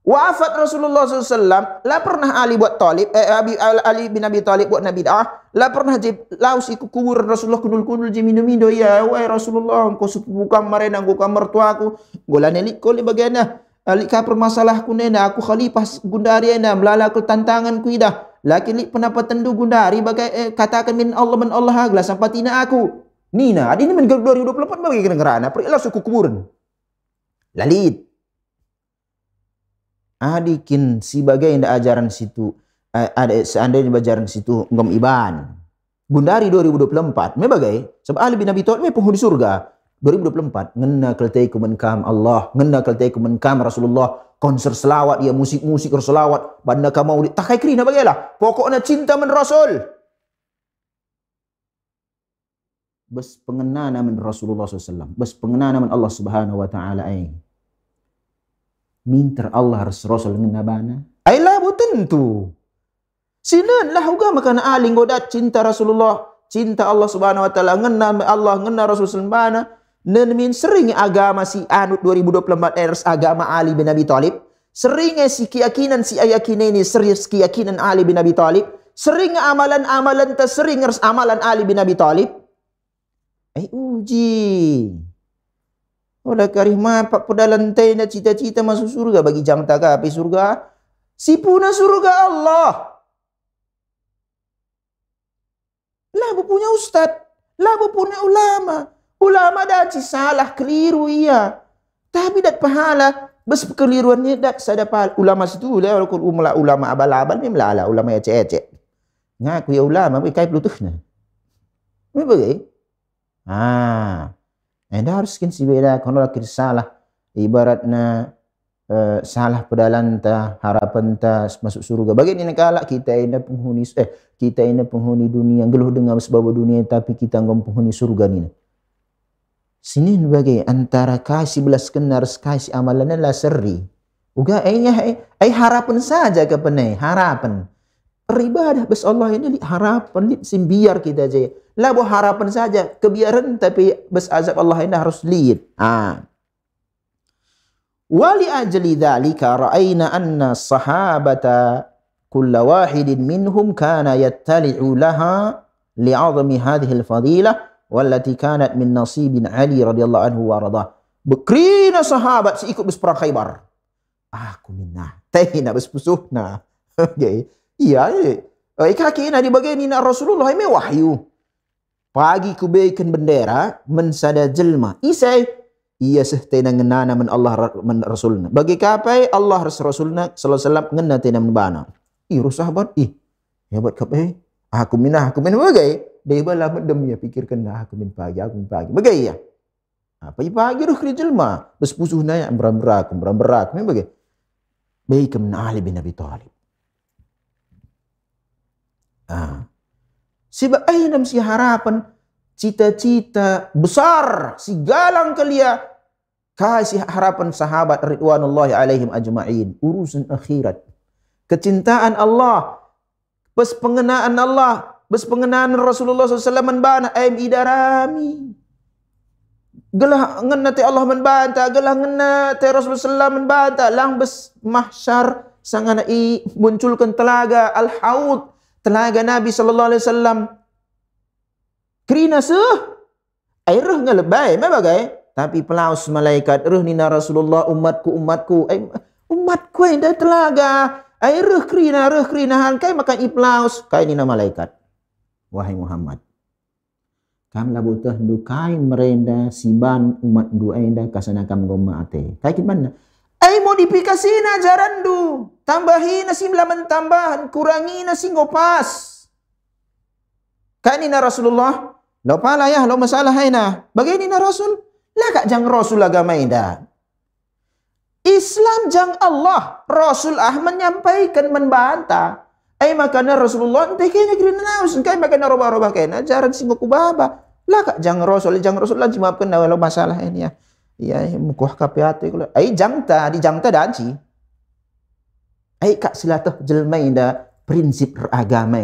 Wafat Rasulullah SAW, lah pernah Ali buat Talib, Ali bin Abi Talib buat Nabi dah, lah pernah laus ikut kubur Rasulullah kunul minum ya, wahai Rasulullah, engkau sepupu kamar engkau kamar tuaku, gola nelik kau bagaimana, lik ka permasalahku nena, aku khalifah Gundari nena, melala ku tantangan ku idah, laki lik pendapat tendu Gundari bagai katakan min Allah agla sampai tina aku, nina, adi ni men 2024 bagi kedengaran, perilah suku kuburan, lalit. Adikin si bagai nda ajaran situ ada seandainya ajaran situ ngom iban Gundari 2024 me bagai sebab Ali bin Abi Thalib me penghuni surga 2024 ngena keltai ku menkam Allah, ngena keltai ku menkam Rasulullah, konser selawat ya, musik-musik selawat, banda ka maulid, tak kai krina bagailah. Pokoknya cinta men Rasul. Bes pengenana men Rasulullah SAW, bes pengenana men Allah Subhanahu wa taala ai. Minter Allah Rasul ngena bana. Ai lah tentu. Sinan lah uga makana aling godat cinta Rasulullah, cinta Allah Subhanahu wa taala, ngena Allah, ngena Rasul sembana. Nen min sering agama si anut 2024 ers agama Ali bin Abi Thalib. Sering si keyakinan si ayakin ini serius keyakinan Ali bin Abi Thalib. Sering amalan-amalan ta sering ers amalan Ali bin Abi Thalib. Uji. Olah karima pak pedalantai na cita-cita masuk surga bagi jang taka api surga. Si puna surga Allah. Lah punya ustad, lah punya ulama. Ulama dah salah keliru iya. Tapi dat pahala bes keliruannya dat sada pahala. Ulama situ lah ulama abal-abal ni melala ulama ya cecek. Ngaku ya ulama kai plutuhna. Me bagai. Anda harus kin si beda kono lakir salah. Ibaratna salah pedalan ta harapan ta masuk surga. Bagi ni kala kita ini penghuni dunia geluh dengan sebab dunia tapi kita ngom penghuni surga ni. Sini bagai antara kasih belas kenar kasih amalan lah seri. Uga ai harapan saja ke penai harapan. Beribadah bes Allah ini harapan biar kita aja. Lah harapan saja kebiaran tapi bes azab Allah ini harus lihat. Wali ajli dzalika ra'ayna anna sahabata kulla wahidin minhum kana yattali'u laha li'azmi hadhihi al-fadilah wallati kanat min nasibin Ali radhiyallahu anhu wa radha. Bekrina sahabat si ikut bes perang Khaybar. Aku minna tahina bes pusuhna. Okay. Iya. Kaki na di bagian ina Rasulullah ini wahyu. Pagi kubaikan bendera mensada jelma. Isai iya sehtena ngenana men Allah men Rasulna. Bagi kapai Allah Rasulna sallallahu alaihi wasallam ngena tena men bana. Sahabat hebat kapai. Aku minah bagai. Dia bala medem ya pikirkan aku min pagi. Bagai ya. Apa pagi ruh jelma. Bes pusuhna ya berak. Me bagai. Baik men Ali bin Abi Thalib. Sebab ainam si harapan cita-cita besar si galang kelia kasih harapan sahabat ridwanullahi alaihim ajma'in urusan akhirat kecintaan Allah bes pengenaan Allah bes pengenaan Rasulullah SAW menbana aim idarami gelah ngena te Allah menbanta gelah ngena te Rasulullah SAW menbanta lang bes mahsyar sangana i munculkan telaga al-haud telaga Nabi sallallahu alaihi wasallam krina air ngelebay bagai tapi pelaus malaikat nina Rasulullah umatku umatku ada telaga air krina kai makan iplaus kai nina malaikat wahai Muhammad kam labutuh dukai merenda siban umat du enda kasana kam gomma ate kai gimana modifikasi na ajaran du tambahin na simlaman tambahan kurangi na singopas kani na Rasulullah lo pala ya lo masalah hay na bagay ni na Rasul lagak jang Rasul agama ida Islam jang Allah Rasul menyampaikan membantah makana Rasulullah entah kayaknya kira naus kay makana roba-roba kayaknya ajaran singokubaba lagak jang Rasul lah jawabkan na lo masalah ini ya. Iya, mukuh kapiate kula. Jangta danci. Kak silatah jelmai da prinsip agama.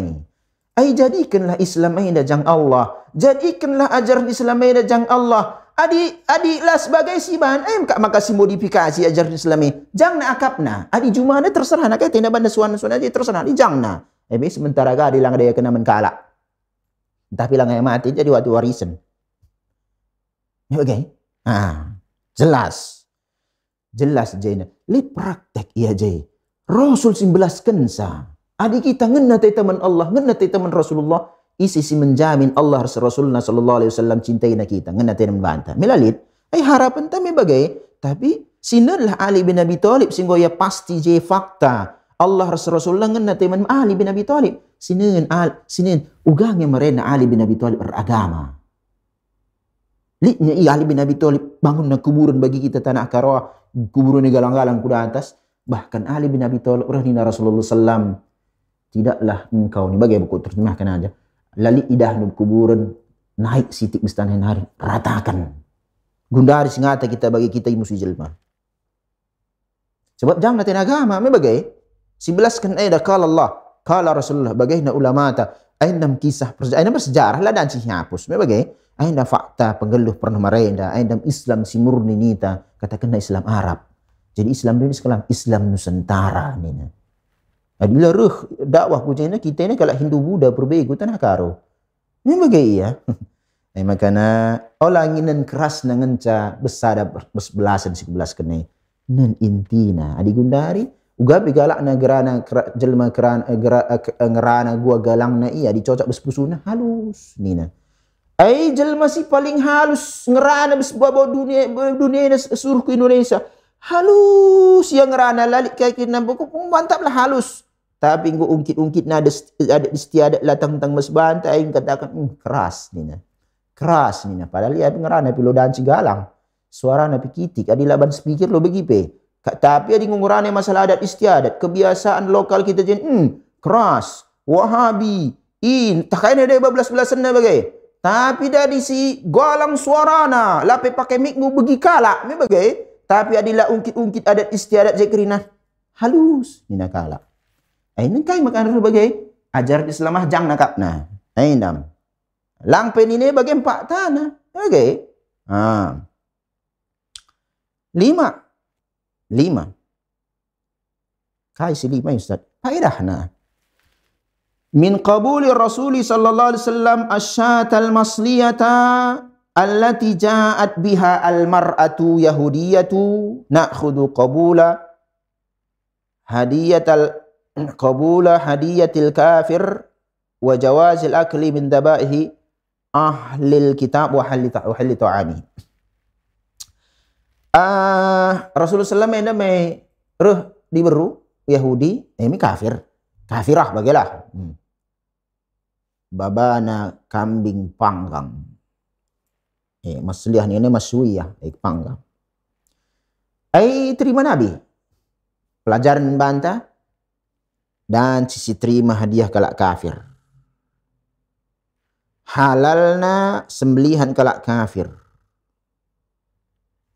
Jadikanlah Islam da jang Allah. Jadikanlah ajaran Islam da jang Allah. Adi lah sebagai siban. Kak makasih modifikasi ajaran Islami. Jang na akapna. Adi jumana terserah na kay tina banda suan aja terserah di jang na. Sementara ga dilang daya kena menkala. Tapi lang ay mati jadi waktu warisan. Okay. Jelas jayna li praktek iya jay Rasul simbelaskan sa adi kita ngena te teman Allah ngena te teman Rasulullah isi si menjamin Allah Rasulullah sallallahu alaihi wasallam cintai na kita ngena te banta melalit harapan ta me bagai tapi sinarlah Ali bin Abi Thalib singgo ya pasti jay fakta Allah Rasulullah ngena te man Ali bin Abi Thalib sinin ugang yang merena Ali bin Abi Thalib beragama Liknya Ali bin Abi Thalib bangunlah kuburan bagi kita tanah Karawah, kuburan galang-galang kuda atas. Bahkan Ali bin Abi Thalib rahina Rasulullah sallam, tidaklah engkau ni bagi buku terjemahkan aja. Lali idah nub kuburan naik sitik bestanah hari ratakan. Gundari singata kita bagi kita musuh jelma. Sebab jangan latin agama me bagai 11 kan ada kala Allah, kala Rasulullah bagaimana ulama ta aindam kisah aindam bersejarah lah dan hapus me bagai aindam fakta penggeluh pernah marenda aindam Islam si murni nita katakan Islam Arab. Jadi Islam ini sekarang Islam Nusantara ni. Adila ruh dakwah pujiannya kita ini kalau Hindu Buddha berbeza tanah karo. Ini bagai ya. Makana orang ingin keras nangenca besar berbelasan 11 kenai. Nan intina adi gundari uga bigalak na gerana jelma kerana ngerana gua galang na iya dicocok bespusuna halus nina. Ai jelma si paling halus ngerana besbawa dunia seluruh ke Indonesia. Halus yang ngerana lalik kaki nampak mantap lah halus. Tapi gua ungkit-ungkit na ada istiadat latang tang mesbanta aing katakan keras nina. Keras nina padahal ia ngerana pilo dan galang. Suara napi kitik adilah ban speaker lo begipe. Tapi adi ngurane masalah adat istiadat, kebiasaan lokal kita jen keras, Wahabi, takain ada 12-12 na bagai. Tapi dari si galang suarana, lape pakai mic mu begi kala, me bagai. Tapi adilah ungkit-ungkit adat istiadat zekrina halus nina kala. Ainin kai makan bagai ajar Islamah jang nakapna. Ainam. Lang penine bagai 4 tanah. Bagai. Lima. Kai si 5 Ustaz. Faedahna. Min qabuli Rasuli sallallahu alaihi wasallam asyatal masliyata allati ja'at biha al-mar'atu yahudiyatu na'khudhu qabula hadiyatil kafir wa jawazil akli min dabaihi ahlil kitab wa halli ta'ani. Rasulullah SAW ini diberu Yahudi, ini kafirah bagilah. Babana kambing panggang. Masliyah ini masyuyah, panggang. Terima Nabi. Pelajaran bantah dan sisi terima hadiah kalak kafir. Halalna sembelihan kalak kafir.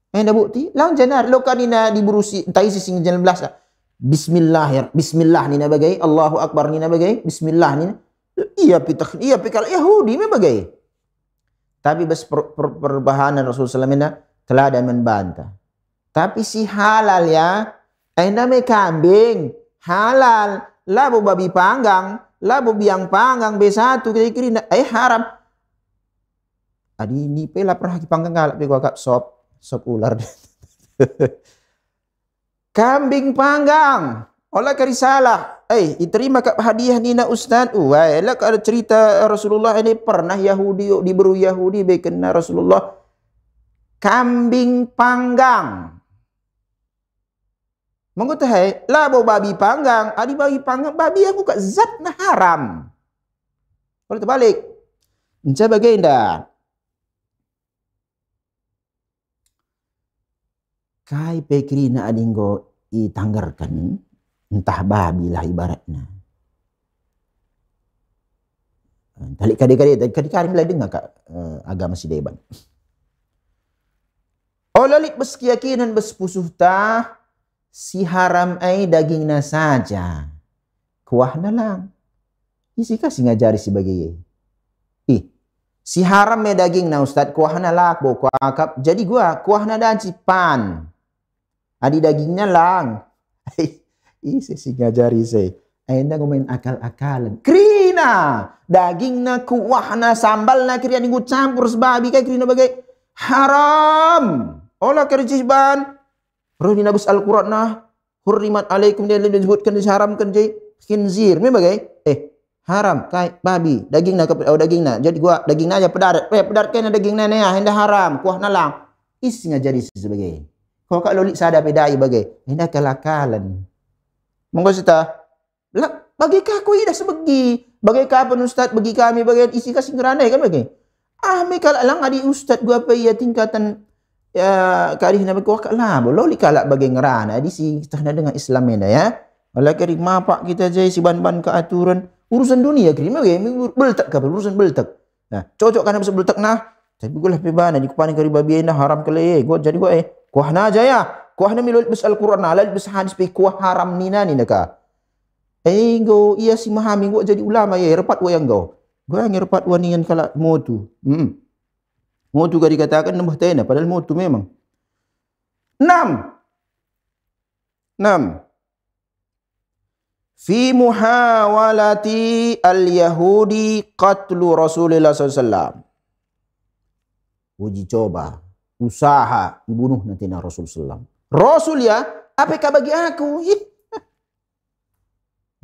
Dah bukti lang janar lokanina diburusi entai sing 19 bismillah nina bagai Allahu akbar nina bagai bismillah nina iya pikal Yahudi me bagai tapi bes perbahanan Rasulullah SAW teladan membantah tapi si halal ya me kambing halal labu babi panggang labu biang panggang B1 kira-kira haram adi ni pela pernah panggang galak pe gua kap sop ular. Kambing panggang. Olah karisalah. Diterima kat hadiah ni nak ustaz. Lah ada cerita Rasulullah ini pernah Yahudi diberi Yahudi bekena Rasulullah kambing panggang. Mengutahai lah babi panggang. Adi babi panggang babi aku kat zat na haram. Kalau terbalik. Encah bagaimana? Kai pekrina adinggo itanggarkan entah babi lah ibaratnya. Talik kadi-kadi mulai dengar kak agama si deban. Olalik berkeyakinan bersepusuh tah si haram ai dagingna saja. Kuahna lang. Isi kasih ngajari sebagai si haram me dagingna ustaz kuahna lak bo kuakap. Jadi gua kuahna dan cipan. Adi dagingnya lang. Isi ngajari saya. Enda ngomain akal-akalan. Krina. Dagingna kuahna sambalna kira ninggu campur sebabi kayak krina bagai haram. Olah kerjiban. Roh di nabus Al-Quran nah. Hurrimat alaikum dia disebutkan diharamkan jadi khinzir. Ini bagai haram kai babi dagingna dagingna. Jadi gua dagingna aja pedarat. Pedarat kena dagingna nih hendak haram kuahna lang. Isi ngajari sebagai. Kalau kak lolik sada bedai bagai, hendak kalakalan. Monggo sita, bagi kaku ida sebegi, bagi kapan ustaz bagi kami bagi isi kasih ngerana kan bagi. Mereka lang adi ustaz gua apa ya tingkatan kali na ko kala bolo li kala bagi ngerana di si tahna dengan Islam ena ya. Wala kari mapak kita jai si ban-ban ke aturan urusan dunia kiri mah beltak ka urusan beltak. Nah, cocok kana bisa beltak nah. Tapi gua lah pebana di kupani kari babi ena haram kale gua jadi gua kuah na aja ya. Kuah na milul bis Al-Qur'an alal bis hadis pe kuah haram ni naka. Go iya si mahami gua jadi ulama ya repat wa yang go. Gua ngerepat wa nian kala motu. Motu gak dikatakan nembah tena padahal motu memang. 6. Fi muhawalati al-Yahudi qatlu Rasulullah SAW. Uji coba, usaha dibunuh nanti na Rasul SAW. Rasul ya, apa bagi aku?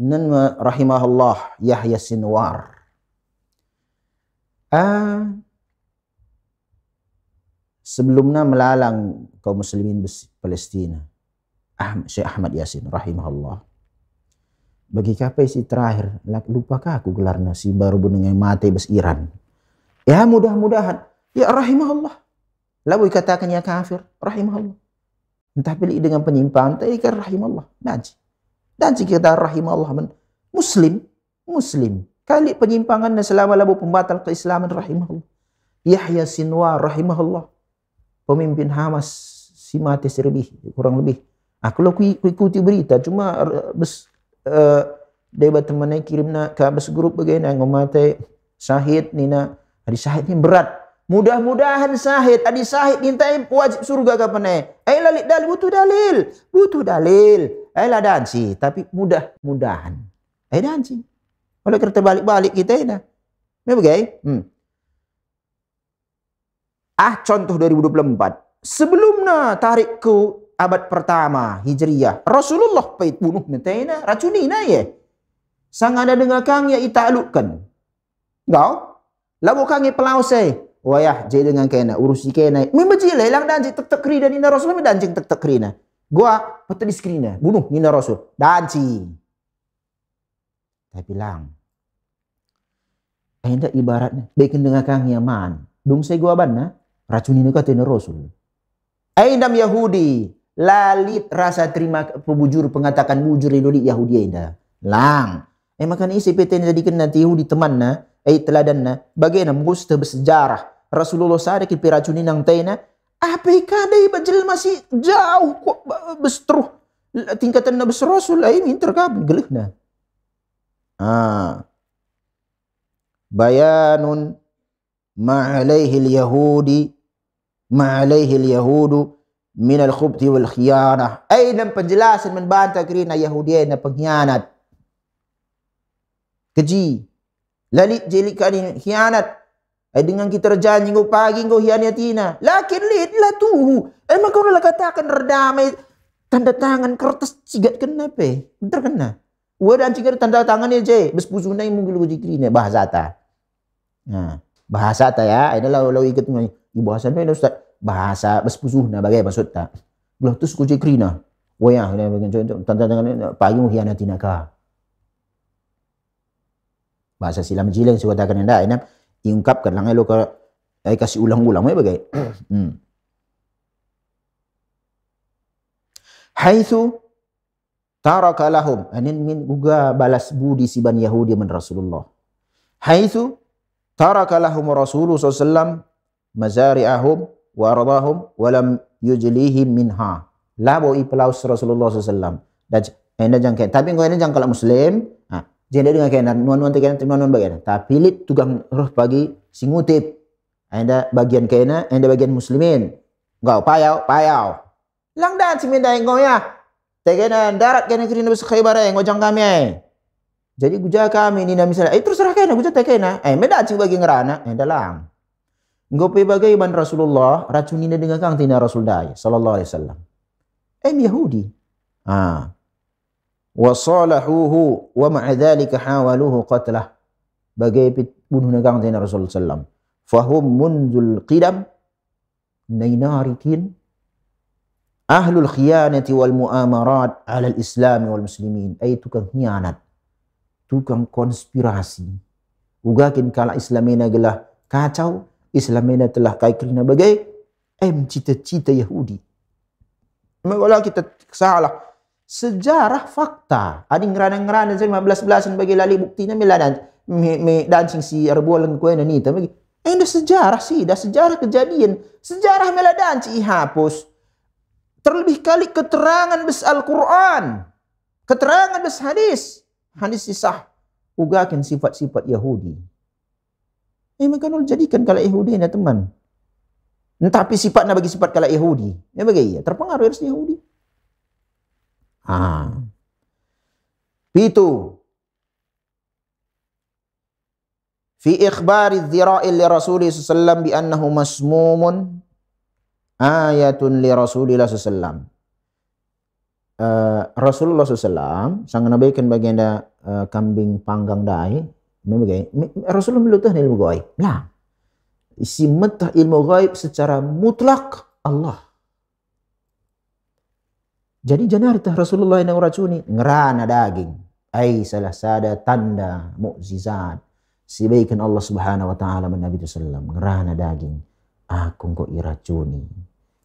Nan rahimahullah Yahya Sinwar. Sebelumnya melalang kaum muslimin Palestina. Syekh Ahmad Yasin rahimahullah. Bagi kapai si terakhir, lupakah aku gelarnya si baru dengan mati bes Iran. Ya mudah-mudahan, ya rahimahullah. Lalu katakan ya kafir, rahimahullah. Entah pilih dengan penyimpangan, tapi kan rahimahullah. Dan kita rahimahullah muslim. Kali penyimpangan selama labu pembatal keislaman rahimahullah. Yahya Sinwar rahimahullah. Pemimpin Hamas si mati kurang lebih. Aku lo ikuti berita cuma debat temannya kirimna ke bes grup bagaimana ngomate syahid nina hari syahid ini berat. Mudah-mudahan syahid adi syahid nintai wajib surga kapan lalit dalil butuh dalil. Danci tapi mudah-mudahan. Danci. Kalau kita balik-balik kita ini. Bagaimana? Contoh 2024. Sebelumnya tarik ke abad pertama Hijriyah. Rasulullah pait bunuh netaina racuni na ye. Sang ada dengan kang ya italukkan. Ngau? Labo kang pelausai. Wayah jadi dengan kena urusi kena. Membaji lelang danci tek krina nina Rasulullah danci tek krina. Gua peta di skrina bunuh nina Rasul. Danci. Tapi bilang. Hendak ibaratnya bikin dengan kang yaman. Dong saya gua ban racun ini kata Rasul. Aindam Yahudi lalit rasa terima pembujur pengatakan bujur Yahudi ainda. Lang. Makan isi PT jadi kena Yahudi temanna, teladanna bagaimana musta bersejarah. Rasulullah sadar ki piracunin nang tena. Apa kadai bajel masih jauh kok bestruh tingkatan Nabi Rasul ini terkabul gelehna. Bayanun ma'alaihi al-yahudu min al-khubthi wal khiyanah. Dan penjelasan membantah kerana Yahudian pengkhianat. Keji. Lalit jelik kali khianat. Dengan kita terjanji ngau pagi ngau hianatina. Lakin litlah tuhu. Emang kau nak katakan redamai tanda tangan kertas cigat kena pe. Bentar kena. Wadan cigat tanda tangannya je. Bespusunai mungkin lu jikrina bahasa ta. Bahasa ta ya. Ini lalu ikut bahasa ni Ustaz. Bahasa bespusuhna bagai maksud ta. Belah tu suku jikrina. Wayah tanda tangan pagi ngau hianatina ka. Bahasa silam jileng saya katakan anda ini diungkapkan lang elo ke kasih ulang-ulang bagai. Haitsu taraka lahum anin min juga balas budi si Bani Yahudi man Rasulullah. Haitsu taraka lahum Rasulullah sallallahu mazari'ahum wa aradahum wa lam yujlihim minha. Labo iplaus Rasulullah sallallahu dan enda jangkai tapi engkau enda jangkal muslim. Jadi dengan kena nuan-nuan bagaimana. Tapi lit tugang roh pagi singutip. Anda bagian kena, anda bagian muslimin. Engkau payau. Lang dan si minda engkau ya. Tegena darat kena kiri nabi Khaybar ngojang kami. Jadi guja kami ni misalnya, terserah kena guja kena. Meda cing bagi ngerana, anda lang. Engkau pe bagai ban Rasulullah racuni dengan kang tina Rasul dai sallallahu alaihi wasallam. Yahudi. Wasalahuhu wa ma'a dhalika hawaluhu qatlah bagai bunuh negang tina Rasul sallam fahum munzul qidam nainarikin ahlul khiyanati wal muamarat ala al-islam wal muslimin ay tukang khianat tukang konspirasi ugakin kala islamina gelah kacau Islam ini telah kai kerana bagai cita-cita Yahudi. Kalau kita salah sejarah fakta. Ada ngerana-ngerana saya 15-15 bagi lali buktinya miladan me dancing si arbualan ko na nita bagi. Dah sejarah sih, dah sejarah kejadian. Sejarah miladan si hapus. Terlebih kali keterangan bes Al-Quran. Keterangan bes hadis. Hadis sah. Ugakan sifat-sifat Yahudi. Maka nol jadikan kalau Yahudi na teman. Tapi sifatnya bagi sifat kalau Yahudi. Bagi terpengaruh dari Yahudi. Pitu. Fi ikhbari dzira'il li Rasulullah sallallahu bi annahu masmumun ayatun li Rasulullah sallallahu. Rasulullah sallallahu sang nabikan baginda kambing panggang dai. Rasulullah melutah ilmu gaib. Lah. Isi metah ilmu gaib secara mutlak Allah. Jadi janarita Rasulullah yang racuni ngerana daging. Ai salah sada tanda mukjizat. Sibaikan Allah Subhanahu wa taala man Nabi sallallahu ngerana daging. Aku kok iracuni.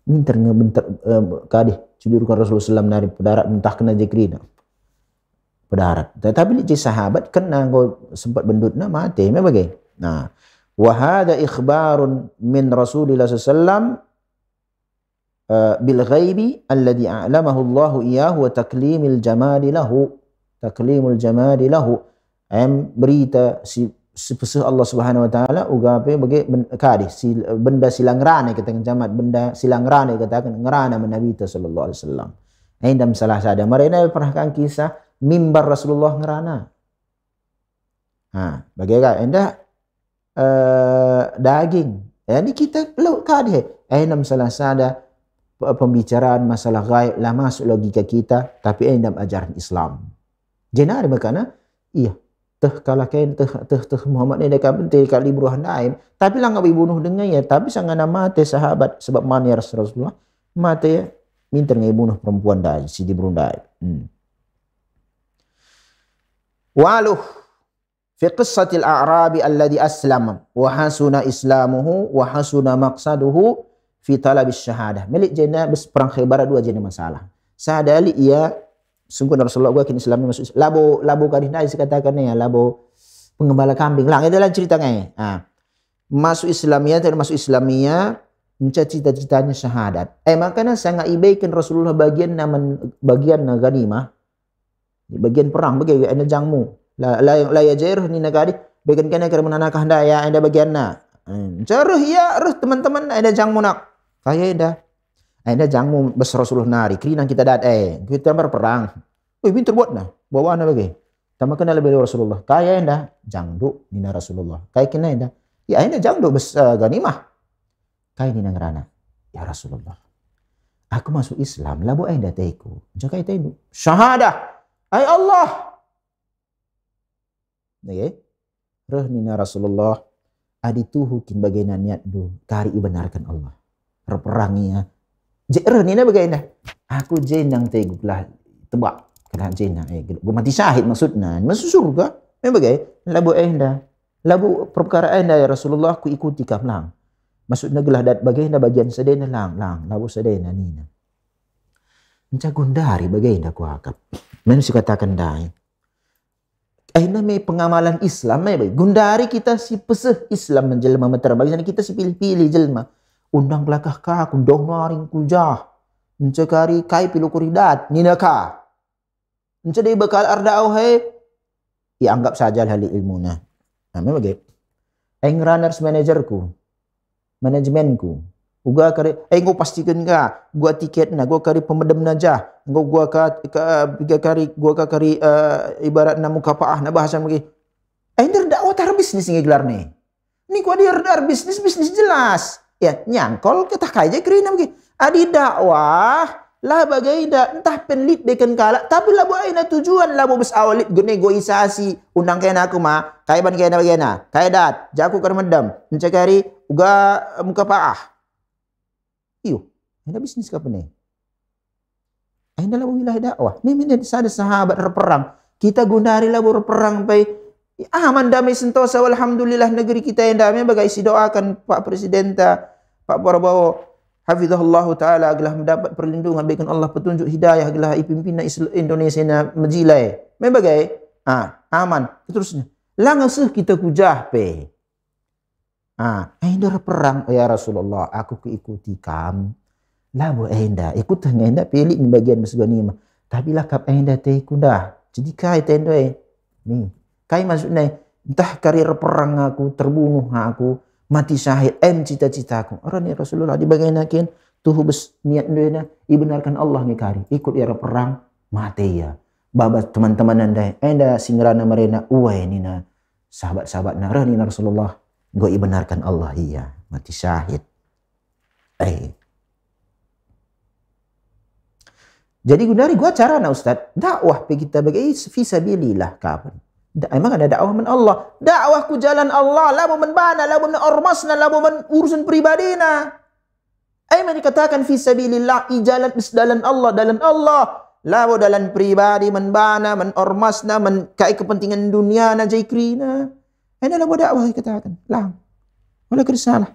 Minter ngebentar kadih judurkan Rasulullah sallallahu dari pedarat mentah kena jekrina. Pedarat. Tetapi di sahabat kena go sempat bendutna mati bagai. Nah, wa hadza ikhbarun min Rasulillah sallallahu bil ghaibi alladhi a'lamahu Allah iyyahu wa taklimil jamali lahu. Taklimul jamali lahu. Berita si sepesah Allah Subhanahu wa taala ugape bagi kadih benda silang rane katakan jamat benda silang rane katakan ngerana Nabi sallallahu alaihi wasallam. Dalam salah sada marina pernah kan kisah mimbar Rasulullah ngerana. Bagaimana anda daging. Jadi kita peluk kadih. Dalam salah sada pembicaraan masalah gaib lah masuk logika kita tapi dalam ajaran Islam. Jenar makana iya kalau kain Muhammad ni dekat penting kali buruhan lain tapi lah nggak dibunuh dengan ya tapi sangat mati sahabat sebab mana Rasulullah mati ya minta nggak bunuh perempuan dah si dibunuh dah. Waluh fi qissatil a'rabi alladhi aslama wa hasuna islamuhu wa hasuna maqsaduhu fi talabis syahadah. Milik jena bes perang Khaybar dua jenis masalah. Sadali ia sungguh Rasulullah gua kini Islamnya masuk labo kadih nai sekatakan ya labo penggembala kambing. Lang itu lah ceritanya. Masuk Islamia dan masuk Islamia mencari cita-citanya syahadat. Makanya sangat ibaikan Rasulullah bagian ganimah. Bagian perang bagi anda jangmu. La yajair ni negari bagian kena kerana menanakah daya anda bagian na. Caruh ya teman-teman anda jangmu nak. Kaya anda jangmu bes Rasulullah nari kerinang kita kita berperang. Pintar buat nah. Bawa anda bagi. Tama kenal lebih Rasulullah. Kaya anda jangdu nina Rasulullah. Kaya kena anda. Ya anda jangdu bes ganimah. Kaya nina ngerana. Ya Rasulullah. Aku masuk Islam. Labu anda taiku. Jaka itu syahadah. Ay Allah. Okay. Reh nina Rasulullah. Adituhu kin bagaimana niat du. Kari ibenarkan Allah. Perperangnya. Reh nina bagaimana. Aku jenang taiku lah. Tebak. Kena jenang. Gue mati syahid maksudnya. Masuk surga. Bagaimana. Labu anda. Labu perkara anda ya Rasulullah. Aku ikuti kamlang. Maksudnya gelah bagaimana bagian sedena lang. Labu sedena nina. Mencah gundari bagaimana aku akap. Manusia katakan dah. Akhirnya may pengamalan Islam gundari kita si peseh Islam menjelma metera bagi kita si pilih-pilih jelma undang kelakah ka kundong naring kujah mencekari kai pilu kuridat nina ka mencari bekal arda au hai ya anggap saja hal ilmuna memang bagi runners manajemenku uga kari go pastikan ka gua tiket na gua kari pemedem najah gua kari ibarat na mukafaah na bahasa lagi ender dakwah tar bisnis ngi gelar ni gua dar bisnis jelas ya nyangkol kita kaya kerina bagi adi dakwah lah bagai entah penlit dekan kala tapi lah buaina tujuan lah bos awalit negosiasi undang kena aku mah kaya ban kena bagena kaya dat jaku kar medam mencakari uga mukafaah iyo, ada bisnis apa nih? Ada lah wilayah dakwah. Ini ada sahabat berperang. Kita gundari lah berperang pai Aman damai sentosa, alhamdulillah negeri kita yang damai. Bagai isi doakan Pak Presiden Pak Prabowo hafizahullah taala agar mendapat perlindungan, berikan Allah petunjuk hidayah agar pimpinan Indonesia na majilai. Bagai aman terusnya. Langsung kita kujah pe. Ainda perang ya Rasulullah, aku keikuti kam. Labo ainda ikut ainda pilih ni bagian berseganima. Tapi lakap ainda te kudah. Jadi kai tendo ni. Kai maksudnya entah karir perang aku, terbunuh aku, mati syahid, cita-citaku. Orang ni Rasulullah dibagainakin tuh bes niat doina ibenarkan Allah ni kari. Ikut era perang mati ya. Babat teman-teman anda singrana merena uai nina sahabat-sahabat narani Rasulullah go ibenarkan Allah iya mati syahid. Jadi dari gua cara Ustaz dakwah pe kita bagi fisabilillah kapan. Emang ada dakwah men Allah. Dakwah ku jalan Allah. Lamu men bana, lamu men ormasna, lamu men urusan pribadina. Emang dikatakan fisabilillah, jalan dalan Allah, dalan Allah. Lamu dalan pribadi men bana, men ormasna, men kai kepentingan dunia na jaikrina. Ini lamu dakwah dikatakan. Lang. Wala risalah.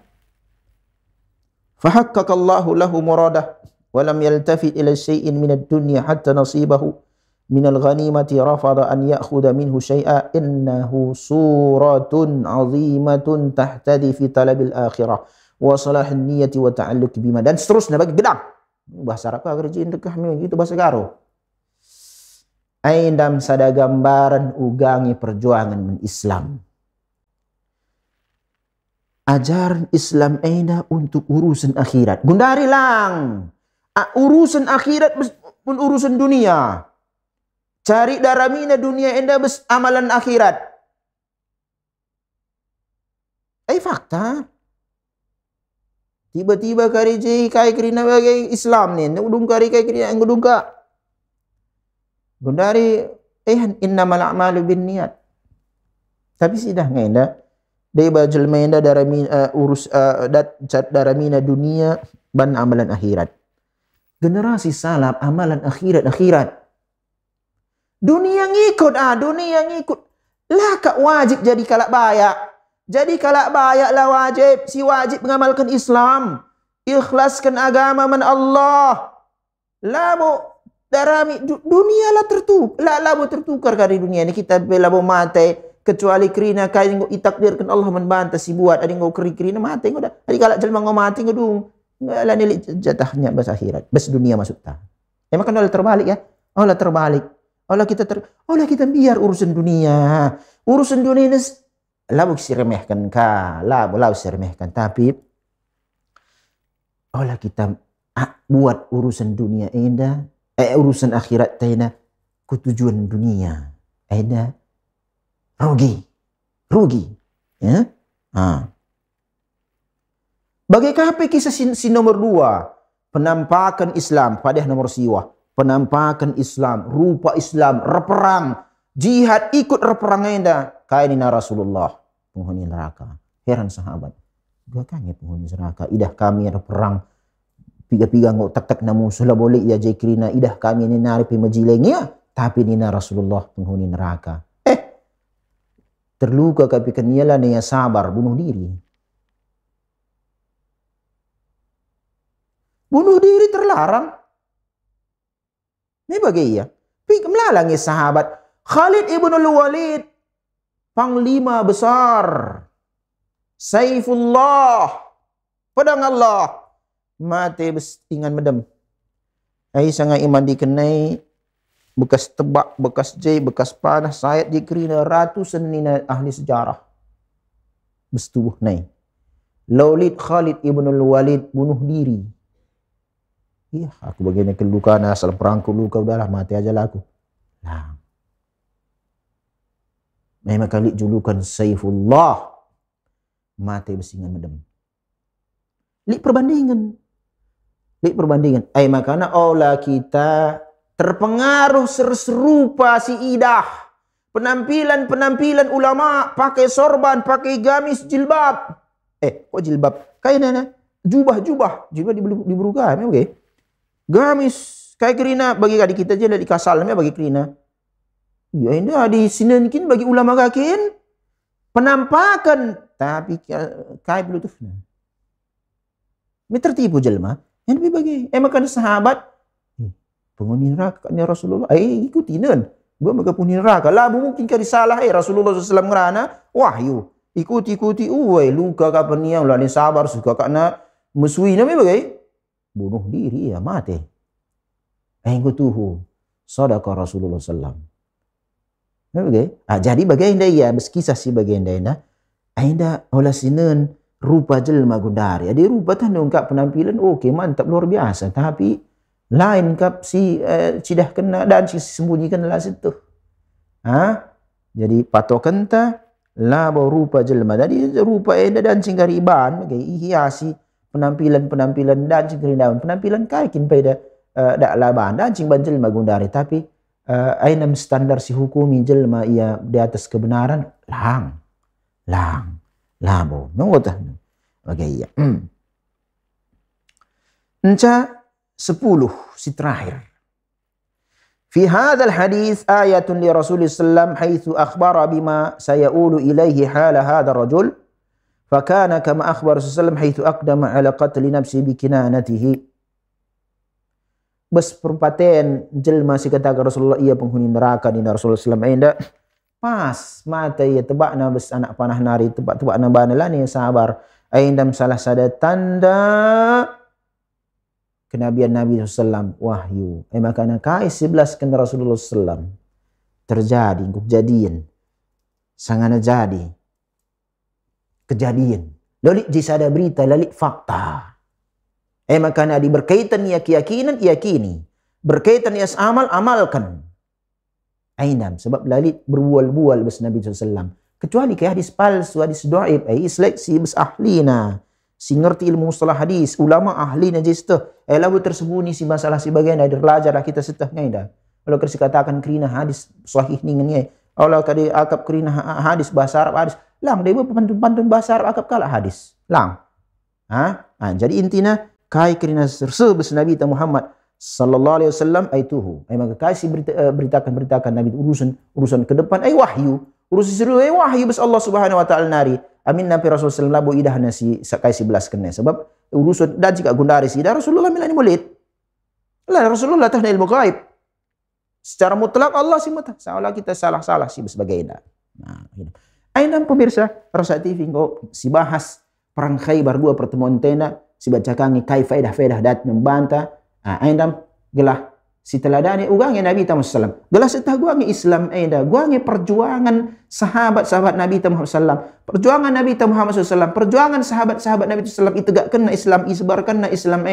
Fahaqqaqallahu lahu muradah wa lam yaltafit ila syai'in min ad-dunya hatta nasibahu min al-ghanimati rafada an ya'khudha minhu syai'a innahu suratun 'azimatun tahtadi fi talabil akhirah wa salahin niyyati wa ta'alluq bima, dan seterusnya bagi gedang bahasa Arab agar jin dekah gitu bahasa Garo. Aindam sada gambaran ugangi perjuangan men Islam. Ajaran Islam aina untuk urusan akhirat. Gundari lang. Urusan akhirat pun urusan dunia. Cari daramina dunia enda bes amalan akhirat. Fakta. Tiba-tiba kari je kai kerina bagai Islam ni. Udung kari kai kerina ngudung ka. Gundari innamal a'malu binniyat. Tapi sidah ngenda. Dai bajal menda daramina urus daramina dunia ban amalan akhirat. Generasi salaf amalan akhirat. Dunia ngikut, dunia ngikut. Lah kak wajib jadi kalak bayak. Jadi kalak bayak lah wajib. Si wajib mengamalkan Islam. Ikhlaskan agama man Allah. Lamu darami dunia lah tertukar. Lamu tertukar kali dunia ni. Kita bela bo mate. Kecuali kerina kaya ngo itakdirkan Allah membantah si buat. Ada ngo kerina mati ngo dah. Ada kalak jelma ngo mati ngo dung. Lah nilai jatahnya bas akhirat. Bas dunia maksud tak. Emang kan Allah terbalik ya. Allah terbalik. Allah kita biar urusan dunia. Urusan dunia ini labu siremehkan ka, labu siremehkan, tapi Allah kita buat urusan dunia indah, urusan akhirat taina ku tujuan dunia. Ada rugi. Ya? Bagaimana kisah si nomor 2? Penampakan Islam pada nomor siwah. Penampakan Islam, rupa Islam, reperang, jihad, ikut reperang enda. Kainina Rasulullah, penghuni neraka. Heran sahabat. Dua kali penghuni neraka. Idah kami reperang. Piga-piga ngok tak namu sulah boleh ya jaikrina. Idah kami ni nari pimajilengnya. Tapi nina Rasulullah penghuni neraka. Terluka kapi kenialan yang sabar bunuh diri. Bunuh diri terlarang. Ini bagi ya. Melalangi sahabat. Khalid ibn al-Walid. Panglima besar. Saifullah. Pedang Allah. Mati ingan medem. Sangat iman dikenai. Bekas tebak, bekas jai, bekas panah. Sayat dikerina ratusan nina ahli sejarah. Bestubuh naik. Laulid Khalid ibn al-Walid bunuh diri. Iya, aku bagian kelukaan asal perangku luka udahlah mati aja lah aku. Nah. Memang kali julukan Saifullah. Mati besingan medem. Lik perbandingan. Makanya Allah kita terpengaruh serupa si idah. Penampilan ulama pakai sorban, pakai gamis, jilbab. Kok jilbab? Kayaknya jubah diburukan, oke. Gamis kayak kerina bagi adik kita je di kasal namanya bagi kerina. Ya ini di sini mungkin bagi ulama kakin Penampakan tapi kai bluetooth na. Mi tertipu jelma. Yang lebih bagi. Makan sahabat penghuni neraka ni Rasulullah. Ikuti nun. Gua maka penghuni neraka. Lah mungkin kali salah Rasulullah SAW ngerana wahyu. Ikuti luka ka peniang lah ni sabar suka karena musui na mi bagai. Bunuh diri ya mati. Ikutuhu. Sadaqa Rasulullah SAW. Jadi bagaimana ya berkisah si bagaimana ainda olah sinun rupa jelma gundari. Jadi rupa tu ungkap penampilan okey mantap luar biasa tapi lain kap si cidah kena dan si sembunyikan lah situ. Jadi patokan ta labo rupa jelma. Jadi rupa ainda dan cingariban bagai hiasi penampilan dan cingariban penampilan kaikin pada dak laban dan cing jelma gundari tapi ainam standar si hukumi jelma ia di atas kebenaran labo mengotah bagai ya enca 10 si terakhir fi hadzal hadis ayatun li Rasulullah sallam haitsu akhbara bima sayaqulu ilaihi hala hadzal rajul fakana kama akhbar sallam haitsu aqdama ala qatli nafsi bi kinanatihi. Bes perpaten jelma si katakan Rasulullah ia penghuni neraka di Rasulullah SAW ainda pas mata ia tebakna bes anak panah nari tebak-tebakna banalah ni sabar aindam salah sada tanda kenabian Nabi SAW wahyu makana kai 11 kan Rasulullah SAW terjadi kejadian sangana jadi kejadian lalu jisada berita lalu fakta. Makanya berkaitan ya keyakinan yakini, berkaitan ya amal amalkan. Ainam sebab lalit berbual-bual bes Nabi SAW. Kecuali ke hadis palsu, hadis dhaif, seleksi bes ahlina. Si ngerti ilmu mustalah hadis, ulama ahlina jista. Lalu tersembunyi si masalah si bagian ada belajarlah kita setah ngaida. Kalau kasi katakan kerina hadis sahih ni ngai. Allah kadi akap kerina hadis bahasa Arab hadis. Lang dia pantun bahasa Arab akap kalah hadis. Lang. Jadi intinya kai kerina serbes Nabi Muhammad sallallahu alaihi wasallam aituhu maka kai si beritakan Nabi urusan ke depan wahyu urusan seru wahyu bes Allah Subhanahu wa taala nari amin nabi Rasulullah sallallahu alaihi wasallam idahna si kai si belas kena sebab urusan dan jika gundari si Rasulullah milani mulid lah Rasulullah tahna ilmu gaib secara mutlak Allah si mata seolah kita salah si sebagainya. Ainam pemirsa Rosa TV kau si bahas perang Khaybar 2 pertemuan tenda si bacakan kai faedah dat membantah ainam gelah si teladani ugangi Nabi Muhammad sallam gelah setah guangi Islam guangi perjuangan sahabat-sahabat Nabi Muhammad sallam perjuangan Nabi Muhammad sallam perjuangan sahabat-sahabat Nabi sallam itegakkan Islam isebarkan Islam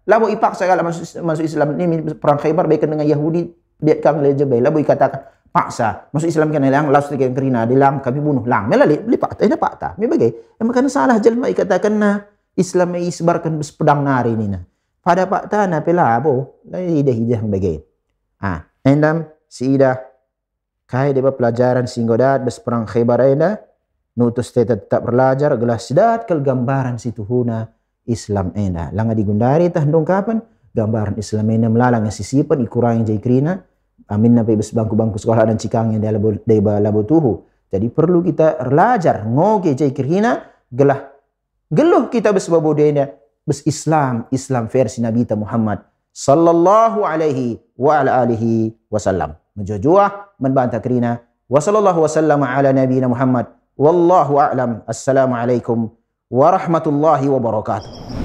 labo ipaksa kala masuk Islam ni perang Khaybar baik dengan Yahudi dia kang lejebai labo ikatakan paksa masuk Islam kan lang laus dengan kerina dilang kami bunuh lang melali beli pakta ina pakta mi bagai makana salah jelma ikatakan Islam isebarkan bes pedang nari ni pada pak tanah pelabo lai dah bagai endam si ida kai depa pelajaran singgodat bes perang Khaybar nutus tetap belajar gelas sidat kel gambaran situhuna Islam langa digundari tah dongkapan gambaran Islam melalang sisipan ikurangi jai krina amin napai bes bangku sekolah dan cikang yang deba labotuhu. Jadi perlu kita belajar ngoge jai krina geluh kita bes babodena bes Islam versi Nabi Muhammad sallallahu alaihi wa ala alihi wasallam menjujuah membantah krina wa sallallahu wasallam ala nabiyina Muhammad wallahu a'lam. Assalamualaikum warahmatullahi wabarakatuh.